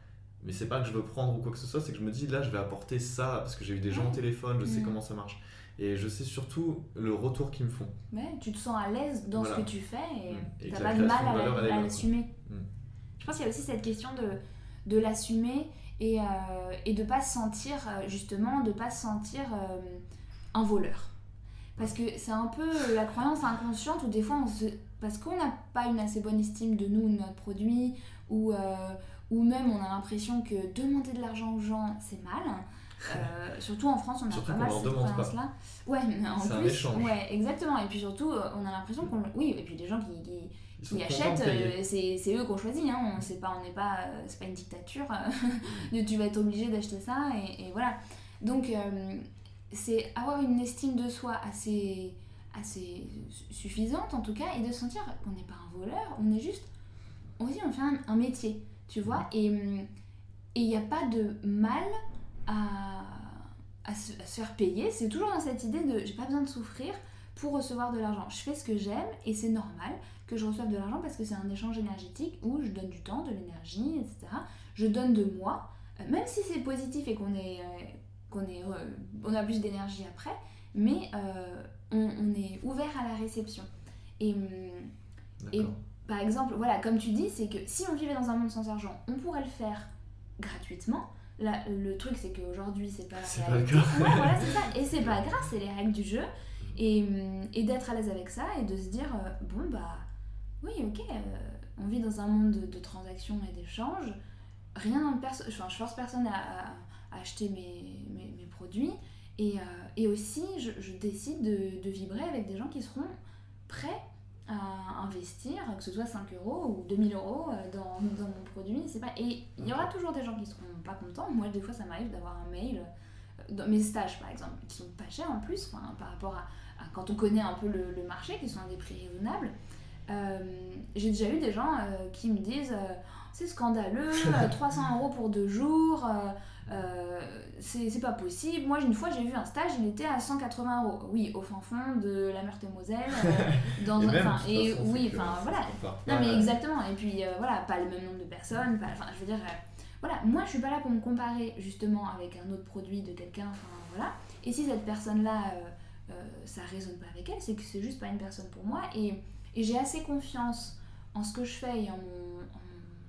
Mais c'est pas que je veux prendre ou quoi que ce soit, c'est que je me dis là je vais apporter ça parce que j'ai eu des gens au téléphone, je sais comment ça marche. Et je sais surtout le retour qu'ils me font. Ouais, tu te sens à l'aise dans ce que tu fais et t'as pas de mal à l'assumer. Je pense qu'il y a aussi cette question de l'assumer et de pas se sentir, justement, un voleur. Parce que c'est un peu la croyance inconsciente où des fois parce qu'on n'a pas une assez bonne estime de nous, de notre produit, ou même on a l'impression que demander de l'argent aux gens c'est mal. Surtout en France, on a pas mal cette croyance-là. Ouais, mais en plus, ouais, exactement. Et puis surtout, on a l'impression oui, et puis les gens qui achètent, c'est eux qu'on choisit. Hein. C'est pas une dictature. Tu vas être obligé d'acheter ça et voilà. Donc c'est avoir une estime de soi assez suffisante en tout cas, et de sentir qu'on n'est pas un voleur, on fait un métier. Tu vois, et il n'y a pas de mal à se faire payer. C'est toujours dans cette idée de j'ai pas besoin de souffrir pour recevoir de l'argent. Je fais ce que j'aime et c'est normal que je reçoive de l'argent parce que c'est un échange énergétique où je donne du temps, de l'énergie, etc. Je donne de moi, même si c'est positif et on a plus d'énergie après, mais on est ouvert à la réception. Et par exemple, voilà, comme tu dis, c'est que si on vivait dans un monde sans argent, on pourrait le faire gratuitement. Là, le truc, c'est qu'aujourd'hui, c'est pas le cas. Ouais, voilà, c'est ça. Et c'est pas grave, c'est les règles du jeu. Et d'être à l'aise avec ça et de se dire, bon, bah, oui, ok, on vit dans un monde de transactions et d'échanges. Je force personne à acheter mes produits. Et aussi, je décide de vibrer avec des gens qui seront prêts à investir, que ce soit 5 euros ou 2000 euros dans mon produit. C'est pas... Et il y aura toujours des gens qui seront pas contents. Moi, des fois, ça m'arrive d'avoir un mail, dans mes stages par exemple, qui sont pas chers en plus, par rapport à quand on connaît un peu le marché, qui sont à des prix raisonnables. J'ai déjà eu des gens qui me disent c'est scandaleux, 300 euros pour 2 jours, c'est pas possible. Moi, une fois, j'ai vu un stage, il était à 180 euros. Oui, au fin fond de la Meurthe-et-Moselle. Voilà. Non, mais exactement. Et puis, voilà, pas le même nombre de personnes. Je veux dire, voilà, moi, je suis pas là pour me comparer justement avec un autre produit de quelqu'un. Voilà. Et si cette personne-là, ça résonne pas avec elle, c'est que c'est juste pas une personne pour moi. Et j'ai assez confiance en ce que je fais et en mon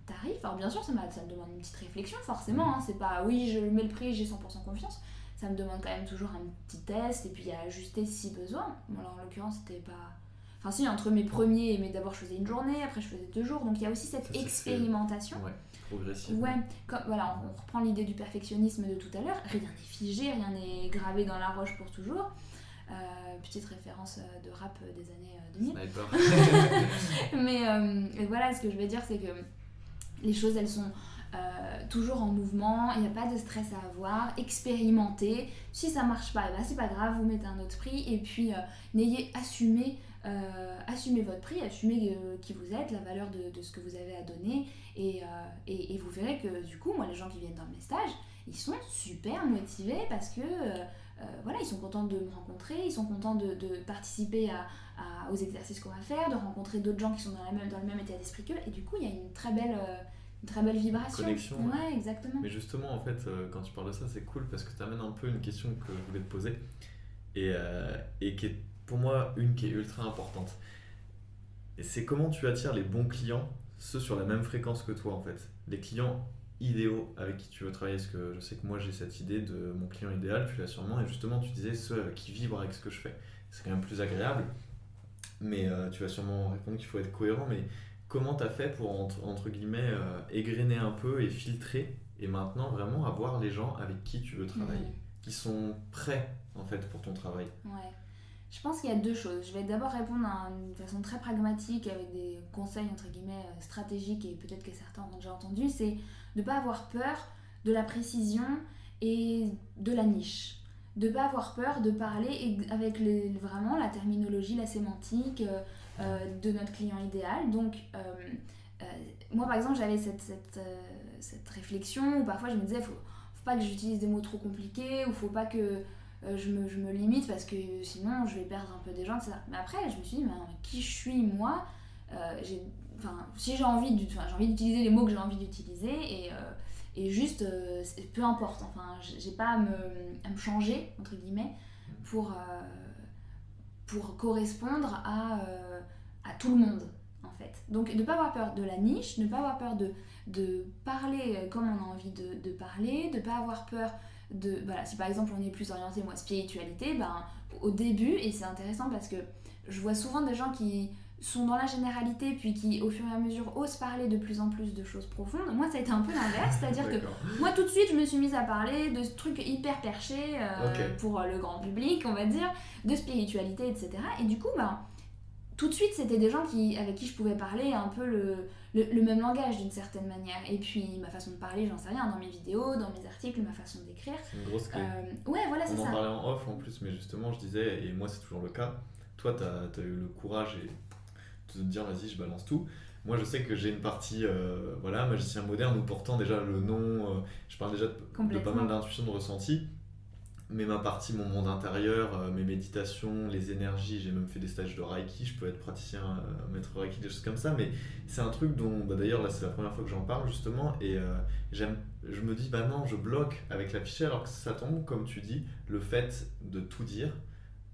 tarif. Alors bien sûr, ça me demande une petite réflexion, forcément. C'est pas, oui, je mets le prix, j'ai 100% confiance. Ça me demande quand même toujours un petit test et puis à ajuster si besoin. Bon, alors, en l'occurrence, c'était pas... Enfin si, entre mes premiers, mais d'abord je faisais une journée, après je faisais 2 jours. Donc il y a aussi cette expérimentation. Ouais, progressivement. Ouais, voilà, on reprend l'idée du perfectionnisme de tout à l'heure. Rien n'est figé, rien n'est gravé dans la roche pour toujours. Petite référence de rap des années 2000. Mais voilà, ce que je veux dire, c'est que les choses, elles sont toujours en mouvement, il n'y a pas de stress à avoir, expérimentez. Si ça marche pas, c'est pas grave, vous mettez un autre prix et puis assumez votre prix, assumez qui vous êtes, la valeur de ce que vous avez à donner et vous verrez que du coup, moi, les gens qui viennent dans mes stages, ils sont super motivés parce que voilà, ils sont contents de me rencontrer, ils sont contents de participer aux exercices qu'on va faire, de rencontrer d'autres gens qui sont dans le même état d'esprit qu'eux, et du coup il y a une très belle vibration. Connexion. Ouais, exactement. Mais justement, en fait, quand tu parles de ça, c'est cool parce que tu amènes un peu une question que je voulais te poser et qui est pour moi qui est ultra importante. Et c'est comment tu attires les bons clients, ceux sur la même fréquence que toi en fait. Les clients idéaux avec qui tu veux travailler, parce que je sais que moi j'ai cette idée de mon client idéal, tu l'as sûrement, et justement tu disais ceux qui vibrent avec ce que je fais. C'est quand même plus agréable, mais tu vas sûrement répondre qu'il faut être cohérent, mais comment tu as fait pour entre guillemets égrener un peu et filtrer et maintenant vraiment avoir les gens avec qui tu veux travailler, qui sont prêts en fait pour ton travail? Ouais. Je pense qu'il y a 2 choses. Je vais d'abord répondre d'une façon très pragmatique avec des conseils entre guillemets stratégiques et peut-être que certains ont déjà entendu, c'est de ne pas avoir peur de la précision et de la niche. De ne pas avoir peur de parler avec vraiment la terminologie, la sémantique de notre client idéal. Donc moi par exemple j'avais cette réflexion où parfois je me disais faut pas que j'utilise des mots trop compliqués ou faut pas que je me limite parce que sinon je vais perdre un peu des gens, etc. Mais après je me suis dit mais qui je suis moi, si j'ai envie d'utiliser les mots que j'ai envie d'utiliser et juste peu importe, j'ai pas à me changer entre guillemets pour correspondre à tout le monde en fait. Donc ne pas avoir peur de la niche, ne pas avoir peur de parler comme on a envie de parler, de pas avoir peur si par exemple on est plus orienté spiritualité, au début, et c'est intéressant parce que je vois souvent des gens qui sont dans la généralité puis qui au fur et à mesure osent parler de plus en plus de choses profondes. Moi ça a été un peu l'inverse, c'est-à-dire que moi tout de suite je me suis mise à parler de trucs hyper perchés pour le grand public on va dire, de spiritualité etc. Et du coup tout de suite c'était des gens avec qui je pouvais parler un peu le même langage d'une certaine manière, et puis ma façon de parler j'en sais rien, dans mes vidéos, dans mes articles, ma façon d'écrire, c'est une grosse clé. Ouais voilà, c'est ça. On en parlait en off en plus, mais justement je disais, et moi c'est toujours le cas, toi t'as eu le courage et de te dire vas-y je balance tout. Moi je sais que j'ai une partie magicien moderne où pourtant déjà le nom, je parle déjà de pas mal d'intuition, de ressenti, mais ma partie, mon monde intérieur, mes méditations, les énergies, j'ai même fait des stages de Reiki, je peux être praticien, maître Reiki, des choses comme ça, mais c'est un truc dont, d'ailleurs là c'est la première fois que j'en parle justement, et je me dis non, je bloque avec l'affiché, alors que ça tombe, comme tu dis, le fait de tout dire,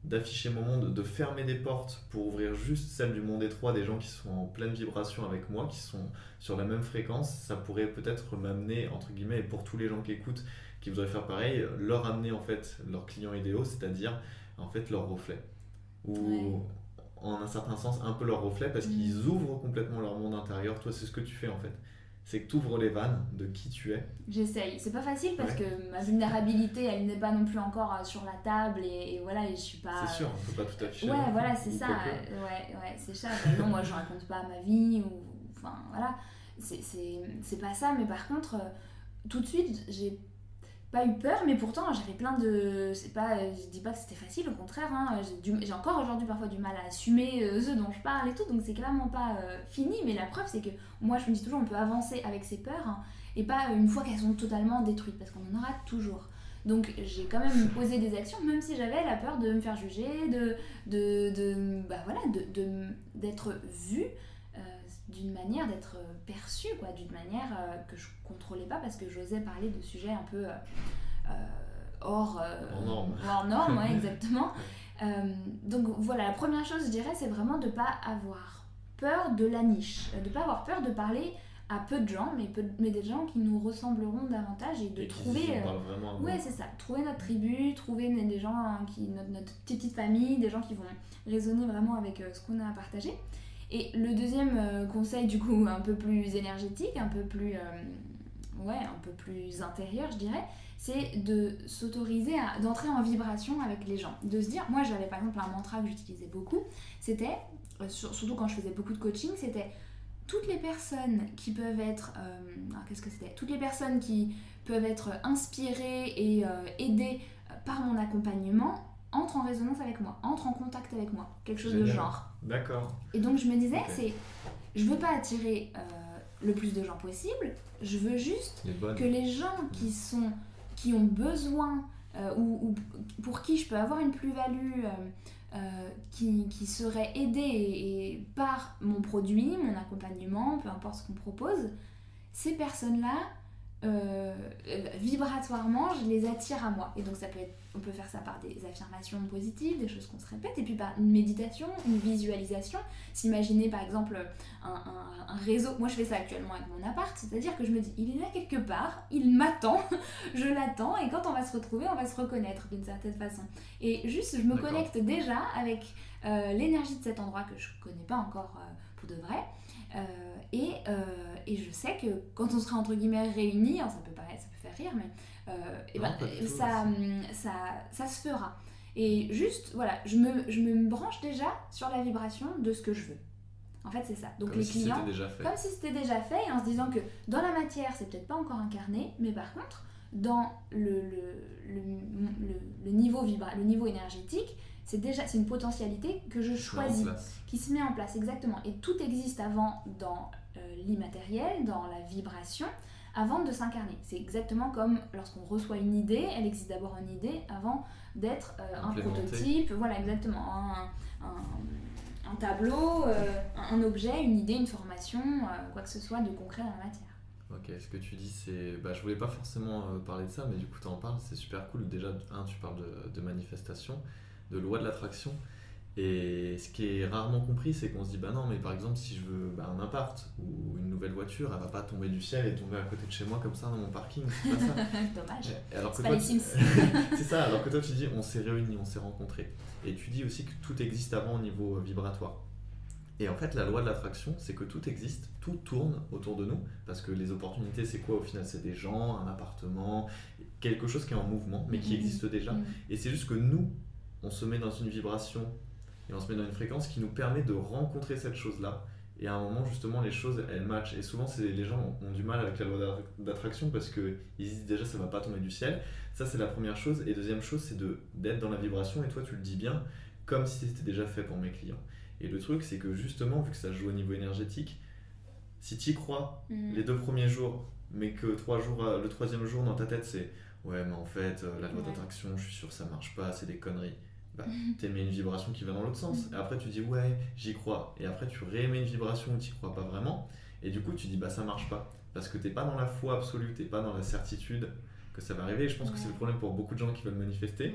d'afficher mon monde, de fermer des portes pour ouvrir juste celle du monde étroit, des gens qui sont en pleine vibration avec moi, qui sont sur la même fréquence, ça pourrait peut-être m'amener, entre guillemets, et pour tous les gens qui écoutent, qui voudraient faire pareil, leur amener en fait leurs clients idéaux, c'est-à-dire en fait leur reflet, ou en un certain sens un peu leur reflet, parce qu'ils ouvrent complètement leur monde intérieur. Toi c'est ce que tu fais en fait, c'est que tu ouvres les vannes de qui tu es. J'essaye. C'est pas facile parce Ouais. que ma vulnérabilité, elle n'est pas non plus encore sur la table et voilà, et je suis pas... C'est sûr, on peut pas tout afficher. Ouais, voilà, c'est Ou ça. quoique. Ouais, c'est ça. Non, moi, je raconte pas ma vie ou... Enfin, voilà. C'est pas ça, mais par contre, tout de suite, j'ai pas eu peur, mais pourtant j'avais plein de... C'est pas, je dis pas que c'était facile, au contraire, hein, j'ai encore aujourd'hui parfois du mal à assumer ce dont je parle et tout, donc c'est clairement pas fini, mais la preuve c'est que moi je me dis toujours on peut avancer avec ses peurs, hein, et pas une fois qu'elles sont totalement détruites, parce qu'on en aura toujours. Donc j'ai quand même posé des actions, même si j'avais la peur de me faire juger, d'être vue d'une manière, d'être perçue, quoi, d'une manière que je contrôlais pas parce que j'osais parler de sujets un peu hors norme, ouais, exactement. Donc voilà, la première chose, je dirais, c'est vraiment de pas avoir peur de la niche, de pas avoir peur de parler à peu de gens, mais des gens qui nous ressembleront davantage et de trouver... ouais, c'est ça, trouver notre tribu, trouver des gens notre petite famille, des gens qui vont résonner vraiment avec ce qu'on a à partager. Et le deuxième conseil, du coup, un peu plus énergétique, un peu plus intérieur, je dirais, c'est de s'autoriser d'entrer en vibration avec les gens. De se dire, moi j'avais par exemple un mantra que j'utilisais beaucoup, c'était, surtout quand je faisais beaucoup de coaching, c'était toutes les personnes qui peuvent être, toutes les personnes qui peuvent être inspirées et aidées par mon accompagnement, entre en résonance avec moi, entre en contact avec moi, quelque chose de genre. D'accord. Et donc je me disais, je veux pas attirer le plus de gens possible, je veux juste que les gens qui ont besoin ou pour qui je peux avoir une plus-value, qui seraient aidés et par mon produit, mon accompagnement, peu importe ce qu'on propose, ces personnes-là, vibratoirement, je les attire à moi. Et donc on peut faire ça par des affirmations positives, des choses qu'on se répète, et puis par une méditation, une visualisation. S'imaginer par exemple un réseau, moi je fais ça actuellement avec mon appart, c'est-à-dire que je me dis, il est là quelque part, il m'attend, je l'attends, et quand on va se retrouver, on va se reconnaître d'une certaine façon. Et juste, je me connecte déjà avec l'énergie de cet endroit que je connais pas encore pour de vrai. Et je sais que quand on sera entre guillemets réunis, ça peut faire rire, mais ça se fera. Et juste, voilà, je me branche déjà sur la vibration de ce que je veux. En fait, c'est ça. Donc comme les si clients, c'était déjà fait. comme si c'était déjà fait, et en se disant que dans la matière, c'est peut-être pas encore incarné, mais par contre, dans le niveau le niveau énergétique, c'est une potentialité que je choisis, qui se met en place, exactement. Et tout existe avant dans l'immatériel, dans la vibration, avant de s'incarner. C'est exactement comme lorsqu'on reçoit une idée, elle existe d'abord en idée avant d'être un prototype, voilà, exactement, un tableau, un objet, une idée, une formation, quoi que ce soit de concret dans la matière. Ok, ce que tu dis, c'est... je voulais pas forcément parler de ça, mais du coup, tu en parles, c'est super cool. Déjà, tu parles de manifestation, de loi de l'attraction. Et ce qui est rarement compris, c'est qu'on se dit, non, mais par exemple, si je veux un appart ou une nouvelle voiture, elle va pas tomber du ciel et tomber à côté de chez moi comme ça dans mon parking, c'est pas ça. Dommage. Alors que c'est toi, pas les Sims. c'est ça, alors que toi, tu dis, on s'est réunis, on s'est rencontrés. Et tu dis aussi que tout existe avant au niveau vibratoire. Et en fait, la loi de l'attraction, c'est que tout existe, tout tourne autour de nous, parce que les opportunités, c'est quoi au final? C'est des gens, un appartement, quelque chose qui est en mouvement, mais qui existe déjà. Et c'est juste que nous, on se met dans une vibration et on se met dans une fréquence qui nous permet de rencontrer cette chose-là. Et à un moment, justement, les choses, elles matchent. Et souvent, les gens ont du mal avec la loi d'attraction parce qu'ils disent déjà, ça ne va pas tomber du ciel. Ça, c'est la première chose. Et deuxième chose, c'est d'être dans la vibration. Et toi, tu le dis bien, comme si c'était déjà fait pour mes clients. Et le truc, c'est que justement, vu que ça joue au niveau énergétique, si tu y crois les 2 premiers jours, mais que le 3e jour, dans ta tête, c'est « Ouais, mais en fait, la loi d'attraction, je suis sûr que ça marche pas, c'est des conneries. » T'émets une vibration qui va dans l'autre sens. Et après, tu dis « Ouais, j'y crois. » Et après, tu réémets une vibration où tu y crois pas vraiment. Et du coup, tu dis « ça marche pas. » Parce que t'es pas dans la foi absolue, t'es pas dans la certitude que ça va arriver. Et je pense que c'est le problème pour beaucoup de gens qui veulent manifester.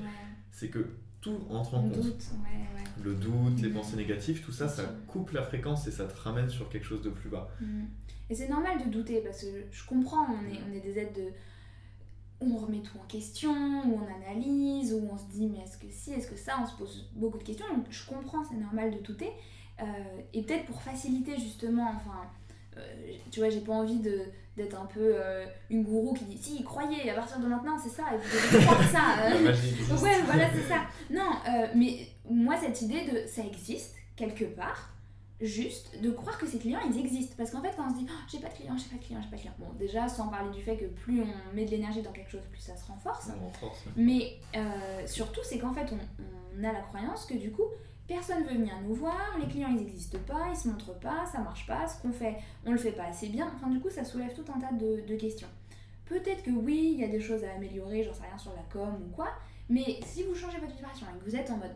C'est que tout entre en compte. Le doute, les pensées négatives, tout ça, ça coupe la fréquence et ça te ramène sur quelque chose de plus bas. Et c'est normal de douter parce que je comprends, on est des êtres où on remet tout en question, où on analyse, où on se dit mais est-ce que si, est-ce que ça, on se pose beaucoup de questions. Donc je comprends, c'est normal de douter. Et peut-être pour faciliter justement, tu vois, j'ai pas envie d'être un peu une gourou qui dit si, croyez, à partir de maintenant c'est ça, et vous devez croire ça. La magie existe. Ouais, voilà, c'est ça. Non, mais moi, cette idée de ça existe quelque part, juste de croire que ces clients ils existent. Parce qu'en fait, quand on se dit oh, j'ai pas de clients, j'ai pas de clients, j'ai pas de clients, bon, déjà, sans parler du fait que plus on met de l'énergie dans quelque chose, plus ça se renforce. On renforce. Mais surtout, c'est qu'en fait, on a la croyance que du coup, personne veut venir nous voir, les clients ils n'existent pas, ils se montrent pas, ça marche pas, ce qu'on fait, on le fait pas assez bien. Enfin, du coup, ça soulève tout un tas de questions. Peut-être que oui, il y a des choses à améliorer, j'en sais rien sur la com ou quoi, mais si vous changez votre vibration et que vous êtes en mode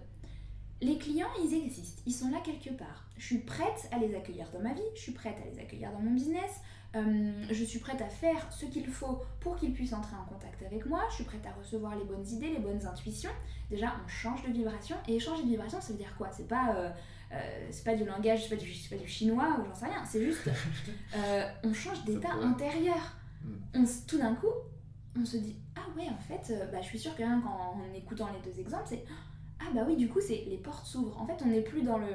les clients, ils existent, ils sont là quelque part. Je suis prête à les accueillir dans ma vie, je suis prête à les accueillir dans mon business, je suis prête à faire ce qu'il faut pour qu'ils puissent entrer en contact avec moi, je suis prête à recevoir les bonnes idées, les bonnes intuitions. Déjà, on change de vibration, et changer de vibration, ça veut dire quoi? C'est pas du langage, c'est pas du chinois ou j'en sais rien, c'est juste on change d'état intérieur. Tout d'un coup, on se dit ah ouais, en fait, je suis sûre que rien qu'en écoutant les deux exemples, c'est ah bah oui, du coup, c'est les portes s'ouvrent. En fait, on n'est plus dans le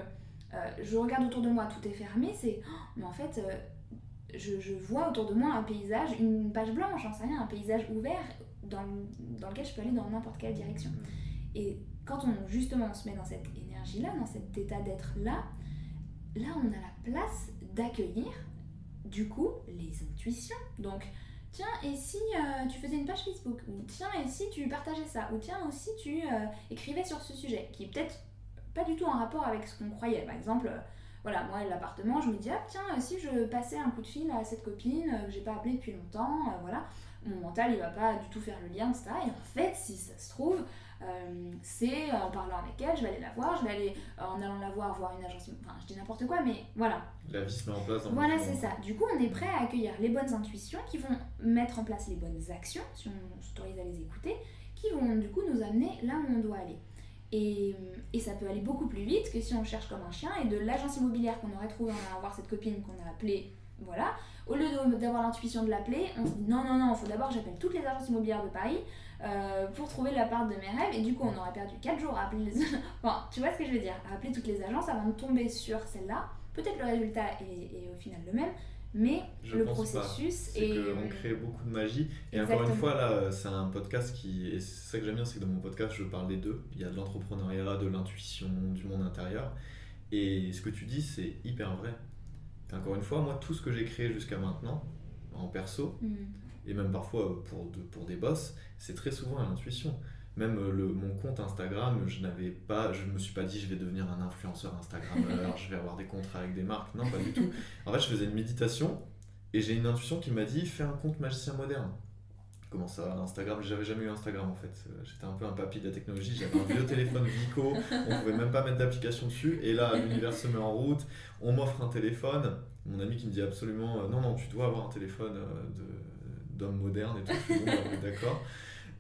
je regarde autour de moi, tout est fermé, c'est mais en fait, je vois autour de moi un paysage, une page blanche, j'en sais rien, un paysage ouvert dans lequel je peux aller dans n'importe quelle direction. Et quand justement on se met dans cette énergie-là, dans cet état d'être-là, là on a la place d'accueillir du coup les intuitions. Donc tiens, et si tu faisais une page Facebook, ou tiens, et si tu partageais ça, ou tiens, aussi tu écrivais sur ce sujet, qui est peut-être pas du tout en rapport avec ce qu'on croyait. Par exemple, voilà, moi, l'appartement, je me dis, ah tiens, si je passais un coup de fil à cette copine que j'ai pas appelée depuis longtemps, voilà, mon mental, il va pas du tout faire le lien, etc. Et en fait, si ça se trouve, c'est en parlant avec elle, je vais aller la voir, je vais aller en allant la voir une agence, enfin je dis n'importe quoi, mais voilà. La vie se met en place dans voilà, c'est ça. Du coup, on est prêt à accueillir les bonnes intuitions qui vont mettre en place les bonnes actions, si on s'autorise à les écouter, qui vont du coup nous amener là où on doit aller. Et ça peut aller beaucoup plus vite que si on cherche comme un chien, et de l'agence immobilière qu'on aurait trouvé en allant voir cette copine qu'on a appelée, voilà, au lieu d'avoir l'intuition de l'appeler, on se dit non, il faut d'abord que j'appelle toutes les agences immobilières de Paris pour trouver l'appart de mes rêves, et du coup on aurait perdu 4 jours à appeler les... Enfin, tu vois ce que je veux dire, à appeler toutes les agences avant de tomber sur celle-là. Peut-être le résultat est au final le même, mais le processus c'est qu'on crée beaucoup de magie. Et exactement. Encore une fois, là, c'est un podcast et c'est ça que j'aime bien, c'est que dans mon podcast, je parle des deux. Il y a de l'entrepreneuriat, de l'intuition, du monde intérieur. Et ce que tu dis, c'est hyper vrai. Et encore une fois, moi, tout ce que j'ai créé jusqu'à maintenant, en perso, et même parfois pour des boss, c'est très souvent à l'intuition. Même mon compte Instagram, je me suis pas dit je vais devenir un influenceur Instagrammeur, je vais avoir des contrats avec des marques. Non, pas du tout. En fait, je faisais une méditation et j'ai une intuition qui m'a dit fais un compte magicien moderne. Comment ça, Instagram? J'avais jamais eu Instagram en fait. J'étais un peu un papy de la technologie, j'avais un vieux téléphone Vico, on pouvait même pas mettre d'application dessus. Et là, l'univers se met en route, on m'offre un téléphone. Mon ami qui me dit absolument non, tu dois avoir un téléphone d'homme moderne et tout. Je suis bon, on est d'accord.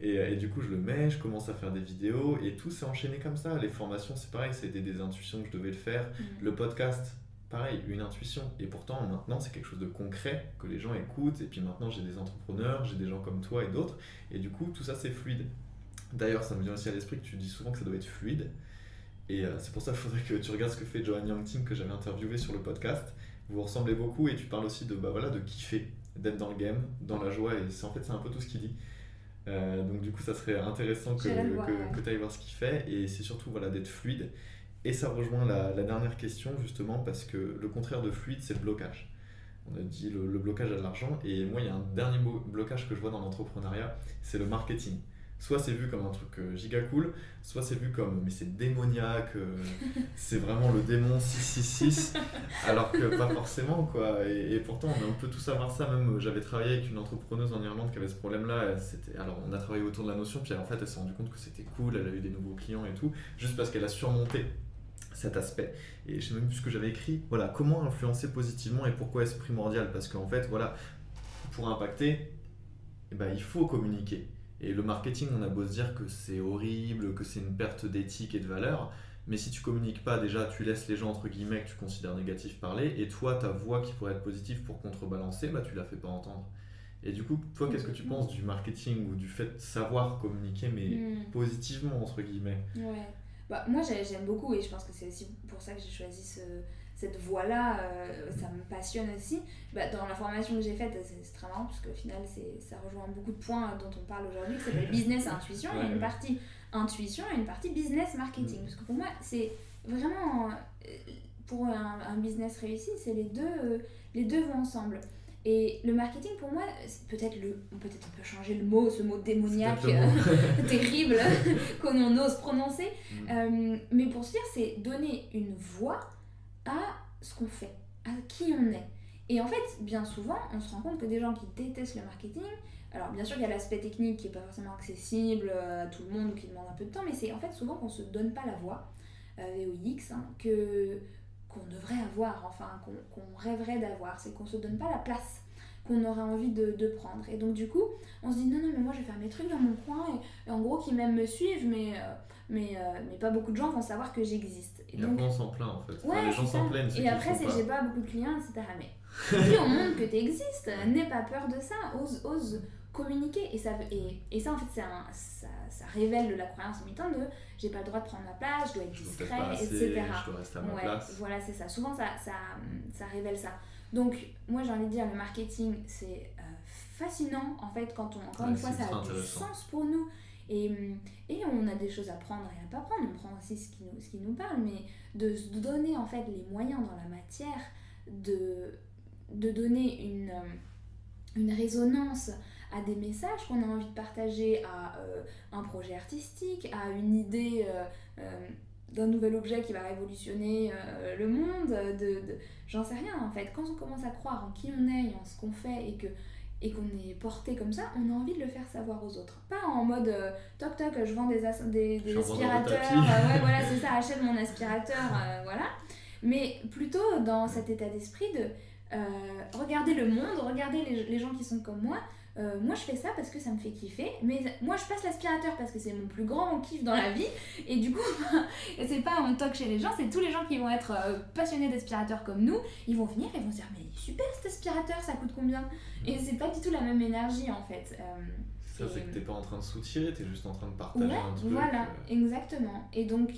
Et du coup, je le mets, je commence à faire des vidéos et tout s'est enchaîné comme ça. Les formations, c'est pareil, c'était des intuitions que je devais le faire. Le podcast, pareil, une intuition. Et pourtant, maintenant, c'est quelque chose de concret que les gens écoutent. Et puis maintenant, j'ai des entrepreneurs, j'ai des gens comme toi et d'autres. Et du coup, tout ça, c'est fluide. D'ailleurs, ça me vient aussi à l'esprit que tu dis souvent que ça doit être fluide. Et c'est pour ça qu'il faudrait que tu regardes ce que fait Joanne Yangting, que j'avais interviewé sur le podcast. Vous ressemblez beaucoup et tu parles aussi de kiffer, d'être dans le game, dans la joie. Et en fait, c'est un peu tout ce qu'il dit. Donc du coup ça serait intéressant que tu ailles voir ce qu'il fait, et c'est surtout d'être fluide. Et ça rejoint la dernière question justement, parce que le contraire de fluide, c'est le blocage. On a dit le blocage à l'argent, et moi il y a un dernier blocage que je vois dans l'entrepreneuriat, c'est le marketing. Soit c'est vu comme un truc giga cool, soit c'est vu comme mais c'est démoniaque, c'est vraiment le démon 666, alors que pas forcément quoi. Et pourtant on peut tous avoir ça. Même j'avais travaillé avec une entrepreneuse en Irlande qui avait ce problème là. Alors on a travaillé autour de la notion, puis en fait elle s'est rendue compte que c'était cool, elle a eu des nouveaux clients et tout, juste parce qu'elle a surmonté cet aspect. Et je sais même plus ce que j'avais écrit. Voilà, comment influencer positivement et pourquoi est-ce primordial? Parce qu'en fait pour impacter, il faut communiquer. Et le marketing, on a beau se dire que c'est horrible, que c'est une perte d'éthique et de valeur, mais si tu communiques pas, déjà tu laisses les gens entre guillemets que tu considères négatifs parler, et toi ta voix qui pourrait être positive pour contrebalancer, tu la fais pas entendre. Et du coup, toi, qu'est-ce que tu penses du marketing ou du fait de savoir communiquer, mais positivement entre guillemets? Ouais. Moi j'aime beaucoup, et je pense que c'est aussi pour ça que j'ai choisi cette voie-là, ça me passionne aussi. Dans la formation que j'ai faite, c'est très marrant parce qu'au final, ça rejoint beaucoup de points dont on parle aujourd'hui, qui s'appelle business et intuition. Il y a une partie intuition et une partie business marketing. Parce que pour moi, c'est vraiment, pour un business réussi, c'est les deux vont ensemble. Et le marketing, pour moi, peut-être on peut changer le mot, ce mot démoniaque terrible qu'on ose prononcer. Mais pour se dire, c'est donner une voix à ce qu'on fait, à qui on est. Et en fait, bien souvent, on se rend compte que des gens qui détestent le marketing, alors bien sûr, il y a l'aspect technique qui n'est pas forcément accessible à tout le monde ou qui demande un peu de temps, mais c'est en fait souvent qu'on ne se donne pas la voix, VOX, qu'on devrait avoir, enfin qu'on rêverait d'avoir, c'est qu'on ne se donne pas la place qu'on aurait envie de prendre. Et donc du coup, on se dit non, mais moi je vais faire mes trucs dans mon coin, et en gros, qui même me suivent, mais pas beaucoup de gens vont savoir que j'existe. Et donc, on s'en plaint en fait. Ouais, les gens s'en plaignent. Et après, j'ai pas beaucoup de clients, etc. Mais dis au monde que tu existes, n'aie pas peur de ça, ose communiquer. Et ça en fait, ça révèle la croyance limitante de j'ai pas le droit de prendre ma place, je dois être discret, etc. Je dois rester à ma place. Voilà, c'est ça. Souvent, ça révèle ça. Donc, moi j'ai envie de dire, le marketing, c'est fascinant en fait, quand encore une fois, ça a du sens pour nous. Et on a des choses à prendre et à pas prendre, on prend aussi ce qui nous parle, mais de se donner en fait les moyens dans la matière de donner une résonance à des messages qu'on a envie de partager, à un projet artistique, à une idée d'un nouvel objet qui va révolutionner le monde, j'en sais rien en fait. Quand on commence à croire en qui on est et en ce qu'on fait et qu'on est porté comme ça, on a envie de le faire savoir aux autres. Pas en mode toc toc, je vends des aspirateurs, ouais voilà c'est ça, achète mon aspirateur, voilà. Mais plutôt dans cet état d'esprit de regarder le monde, regarder les gens qui sont comme moi. Moi je fais ça parce que ça me fait kiffer, mais moi je passe l'aspirateur parce que c'est mon plus grand kiff dans la vie, et du coup c'est pas un toc chez les gens, c'est tous les gens qui vont être passionnés d'aspirateurs comme nous, ils vont venir et vont se dire mais super cet aspirateur, ça coûte combien? Et c'est pas du tout la même énergie en fait. Ça c'est que t'es pas en train de soutirer, t'es juste en train de partager un truc. Voilà, exactement. Et donc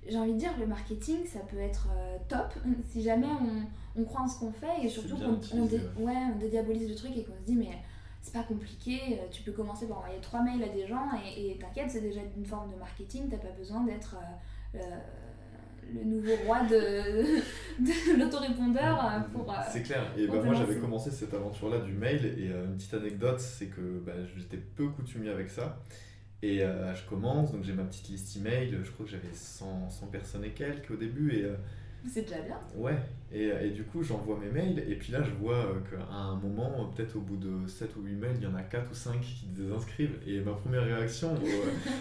j'ai envie de dire, le marketing ça peut être top si jamais on croit en ce qu'on fait, et surtout qu'on dédiabolise le truc et qu'on se dit mais c'est pas compliqué, tu peux commencer par envoyer 3 mails à des gens et t'inquiète, c'est déjà une forme de marketing, t'as pas besoin d'être le nouveau roi de l'autorépondeur pour... C'est clair, et moi j'avais commencé cette aventure-là du mail, et une petite anecdote, c'est que j'étais peu coutumier avec ça, et je commence, donc j'ai ma petite liste email, je crois que j'avais 100 personnes et quelques au début, et... C'est déjà bien. Ouais, et du coup j'envoie mes mails, et puis là je vois qu'à un moment, peut-être au bout de 7 ou 8 mails, il y en a 4 ou 5 qui se désinscrivent, et ma première réaction,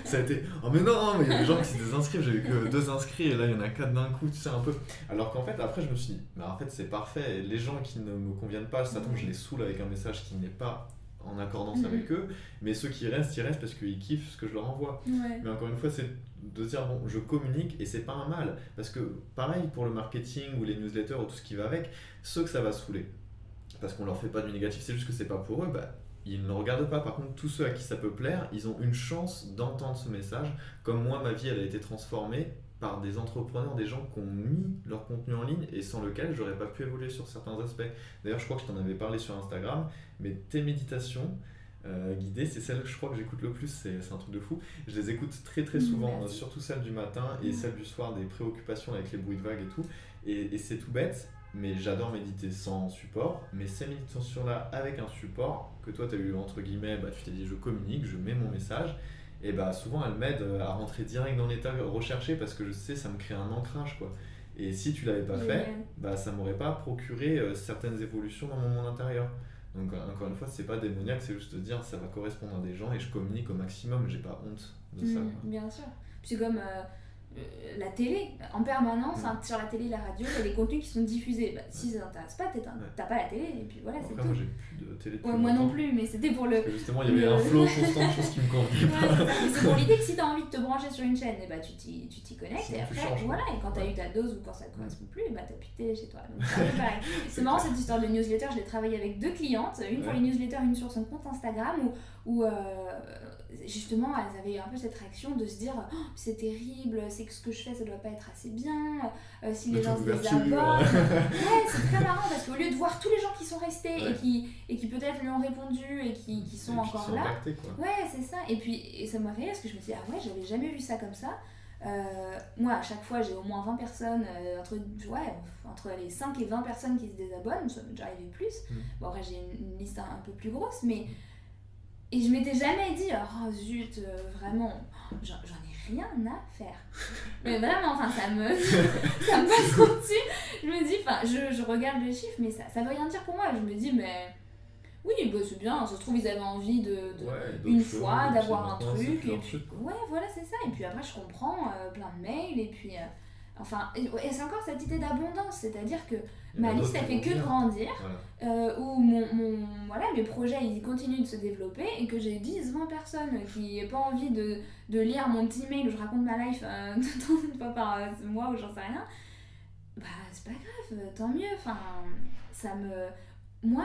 ça a été « Oh mais non, mais il y a des gens qui se désinscrivent, j'ai vu que 2 inscrits, et là il y en a 4 d'un coup, tu sais un peu. » Alors qu'en fait après je me suis dit, mais en fait c'est parfait, et les gens qui ne me conviennent pas, ça tombe, je les saoule avec un message qui n'est pas en accordance avec eux, mais ceux qui restent, ils restent parce qu'ils kiffent ce que je leur envoie. Mais encore une fois, c'est de dire bon, je communique, et c'est pas un mal, parce que pareil pour le marketing ou les newsletters ou tout ce qui va avec, ceux que ça va saouler, parce qu'on leur fait pas du négatif, c'est juste que c'est pas pour eux, ils ne le regardent pas. Par contre, tous ceux à qui ça peut plaire, ils ont une chance d'entendre ce message. Comme moi, ma vie elle a été transformée par des entrepreneurs, des gens qui ont mis leur contenu en ligne et sans lequel j'aurais pas pu évoluer sur certains aspects. D'ailleurs, je crois que je t'en avais parlé sur Instagram, mais tes méditations guidées, c'est celles que je crois que j'écoute le plus, c'est un truc de fou. Je les écoute très très souvent, surtout celles du matin et celles du soir, des préoccupations avec les bruits de vagues et tout. Et c'est tout bête, mais j'adore méditer sans support. Mais ces méditations-là avec un support, que toi tu as eu entre guillemets, tu t'es dit je communique, je mets mon message. Et souvent elles m'aident à rentrer direct dans l'état recherché, parce que je sais, ça me crée un ancrage quoi. Et si tu l'avais pas fait, ça m'aurait pas procuré certaines évolutions dans mon monde intérieur. Donc encore une fois, c'est pas démoniaque, c'est juste de dire ça va correspondre à des gens et je communique au maximum, j'ai pas honte de ça. Bien sûr. Puis comme la télé, en permanence, sur la télé, la radio, il y a des contenus qui sont diffusés. Si ça t'intéresse pas, t'as pas la télé, et puis voilà, c'est tout. Moi j'ai plus de télé depuis moi non plus, mais c'était pour le... Parce que justement, il y avait un flow constant de choses qui me convenaient pas. C'est pour l'idée que si t'as envie de te brancher sur une chaîne, tu t'y connectes, sinon et après, changes, voilà, et quand t'as eu ta dose ou quand ça te correspond plus, t'as plus de télé chez toi. Donc c'est marrant cette histoire de newsletter, je l'ai travaillé avec 2 clientes, une pour les newsletters, une sur son compte Instagram, où où justement elles avaient un peu cette réaction de se dire oh, c'est terrible, c'est que ce que je fais ça doit pas être assez bien, si les gens se désabonnent. Ouais, c'est très marrant parce qu'au lieu de voir tous les gens qui sont restés et qui peut-être lui ont répondu et qui sont encore là, impactés, quoi. Ouais, c'est ça. Et ça m'a fait rire parce que je me suis dit ah ouais, j'avais jamais vu ça comme ça. Moi à chaque fois j'ai au moins 20 personnes entre les 5 et 20 personnes qui se désabonnent, ça m'est déjà arrivé plus. Bon après j'ai une liste un peu plus grosse, mais et je m'étais jamais dit oh zut, vraiment j'en ai rien à faire. Mais vraiment, enfin ça me passe au-dessus. Je me dis, enfin je regarde les chiffres mais ça veut rien dire pour moi. Je me dis mais oui, bah c'est bien, ça se trouve ils avaient envie une fois d'avoir un truc et puis ouais voilà c'est ça, et puis après je comprends plein de mails et puis et c'est encore cette idée d'abondance, c'est-à-dire que ma liste elle fait que grandir, où mes projets ils continuent de se développer et que j'ai 10-20 personnes qui n'ont pas envie de lire mon petit mail où je raconte ma life une fois par mois ou j'en sais rien, bah c'est pas grave, tant mieux, enfin ça me... Moi,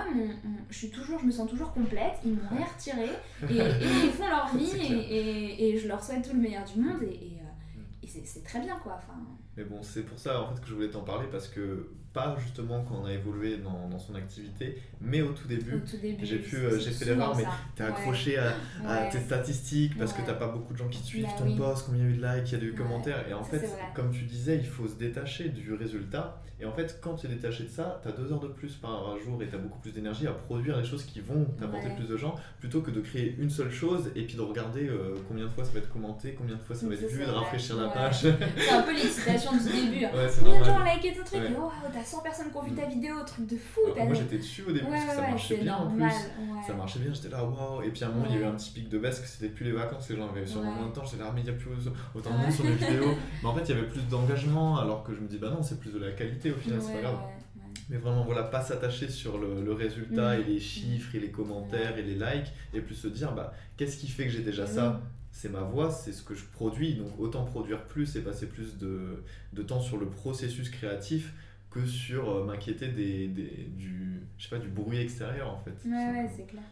je me sens toujours complète, ils m'ont rien retiré et ils font leur vie et je leur souhaite tout le meilleur du monde et c'est très bien quoi. Enfin... Mais bon, c'est pour ça en fait que je voulais t'en parler parce que pas justement quand on a évolué dans son activité, mais au tout début j'ai fait l'erreur, mais t'es accroché à tes statistiques parce que t'as pas beaucoup de gens qui te suivent ton post, combien il y a eu de likes, il y a eu de commentaires, et en fait comme tu disais il faut se détacher du résultat, et en fait quand tu es détaché de ça t'as 2 heures de plus par jour et t'as beaucoup plus d'énergie à produire les choses qui vont t'apporter plus de gens plutôt que de créer une seule chose et puis de regarder combien de fois ça va être commenté, combien de fois ça va être vu, et de rafraîchir la page. C'est un peu l'excitation du début. Combien de gens ont liké ton truc et oh, t'as 100 personnes qui ont vu ta vidéo, truc de fou. Moi j'étais dessus au début parce que ça marchait bien en plus. Ça marchait bien, j'étais là waouh. Et puis à un moment il y a eu un petit pic de baisse que c'était plus les vacances, les gens avaient sûrement moins de temps. J'étais là mais il n'y a plus autant de monde sur les vidéos. Mais en fait il y avait plus d'engagement alors que je me dis bah non, c'est plus de la qualité au final, c'est pas grave. Mais vraiment voilà, pas s'attacher sur le résultat et les chiffres et les commentaires et les likes, et plus se dire bah qu'est-ce qui fait que j'ai déjà ça. C'est ma voix, c'est ce que je produis, donc autant produire plus et passer plus de temps sur le processus créatif que sur m'inquiéter du bruit extérieur en fait. Ouais, c'est clair.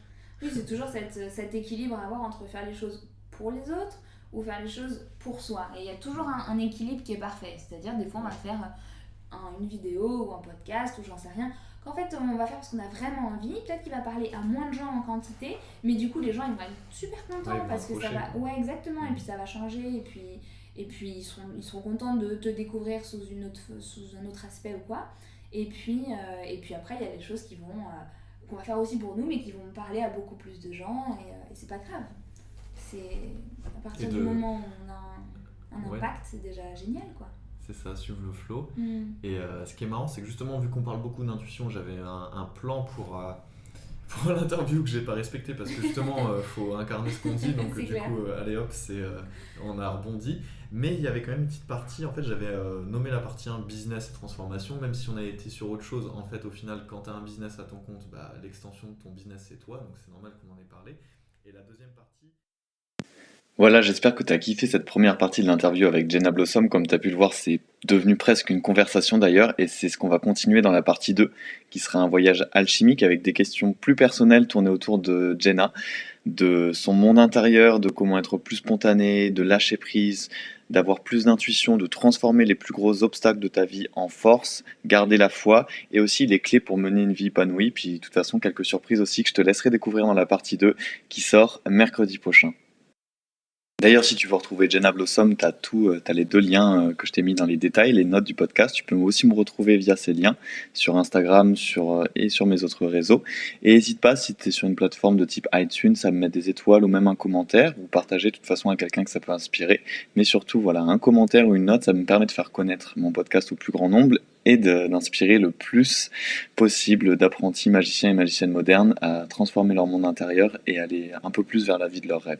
Oui, c'est toujours cet équilibre à avoir entre faire les choses pour les autres ou faire les choses pour soi. Et il y a toujours un équilibre qui est parfait, c'est-à-dire des fois on va faire une vidéo ou un podcast ou j'en sais rien, qu'en fait on va faire parce qu'on a vraiment envie, peut-être qu'il va parler à moins de gens en quantité, mais du coup les gens ils vont être super contents parce que ça va, exactement, et puis ça va changer, et puis ils seront contents de te découvrir sous un autre aspect ou quoi, et puis après il y a des choses qu'on va faire aussi pour nous mais qui vont parler à beaucoup plus de gens, et c'est pas grave, c'est à partir du moment où on a un impact, c'est déjà génial quoi. C'est ça, suivre le flow. Et ce qui est marrant, c'est que justement, vu qu'on parle beaucoup d'intuition, j'avais un plan pour l'interview que j'ai pas respecté parce que justement, faut incarner ce qu'on dit. Donc, du coup, allez hop, on a rebondi. Mais il y avait quand même une petite partie. En fait, j'avais nommé la partie 1 business et transformation, même si on a été sur autre chose. En fait, au final, quand tu as un business à ton compte, bah, l'extension de ton business, c'est toi. Donc, c'est normal qu'on en ait parlé. Et la deuxième partie. Voilà, j'espère que tu as kiffé cette première partie de l'interview avec Jenna Blossom. Comme tu as pu le voir, c'est devenu presque une conversation d'ailleurs, et c'est ce qu'on va continuer dans la partie 2, qui sera un voyage alchimique avec des questions plus personnelles tournées autour de Jenna, de son monde intérieur, de comment être plus spontané, de lâcher prise, d'avoir plus d'intuition, de transformer les plus gros obstacles de ta vie en force, garder la foi, et aussi les clés pour mener une vie épanouie. Puis de toute façon, quelques surprises aussi que je te laisserai découvrir dans la partie 2, qui sort mercredi prochain. D'ailleurs, si tu veux retrouver Jenna Blossom, t'as les 2 liens que je t'ai mis dans les détails, les notes du podcast. Tu peux aussi me retrouver via ces liens sur Instagram et sur mes autres réseaux. Et n'hésite pas, si tu es sur une plateforme de type iTunes, à me mettre des étoiles ou même un commentaire, ou partager de toute façon à quelqu'un que ça peut inspirer. Mais surtout, voilà, un commentaire ou une note, ça me permet de faire connaître mon podcast au plus grand nombre et d'inspirer le plus possible d'apprentis magiciens et magiciennes modernes à transformer leur monde intérieur et aller un peu plus vers la vie de leurs rêves.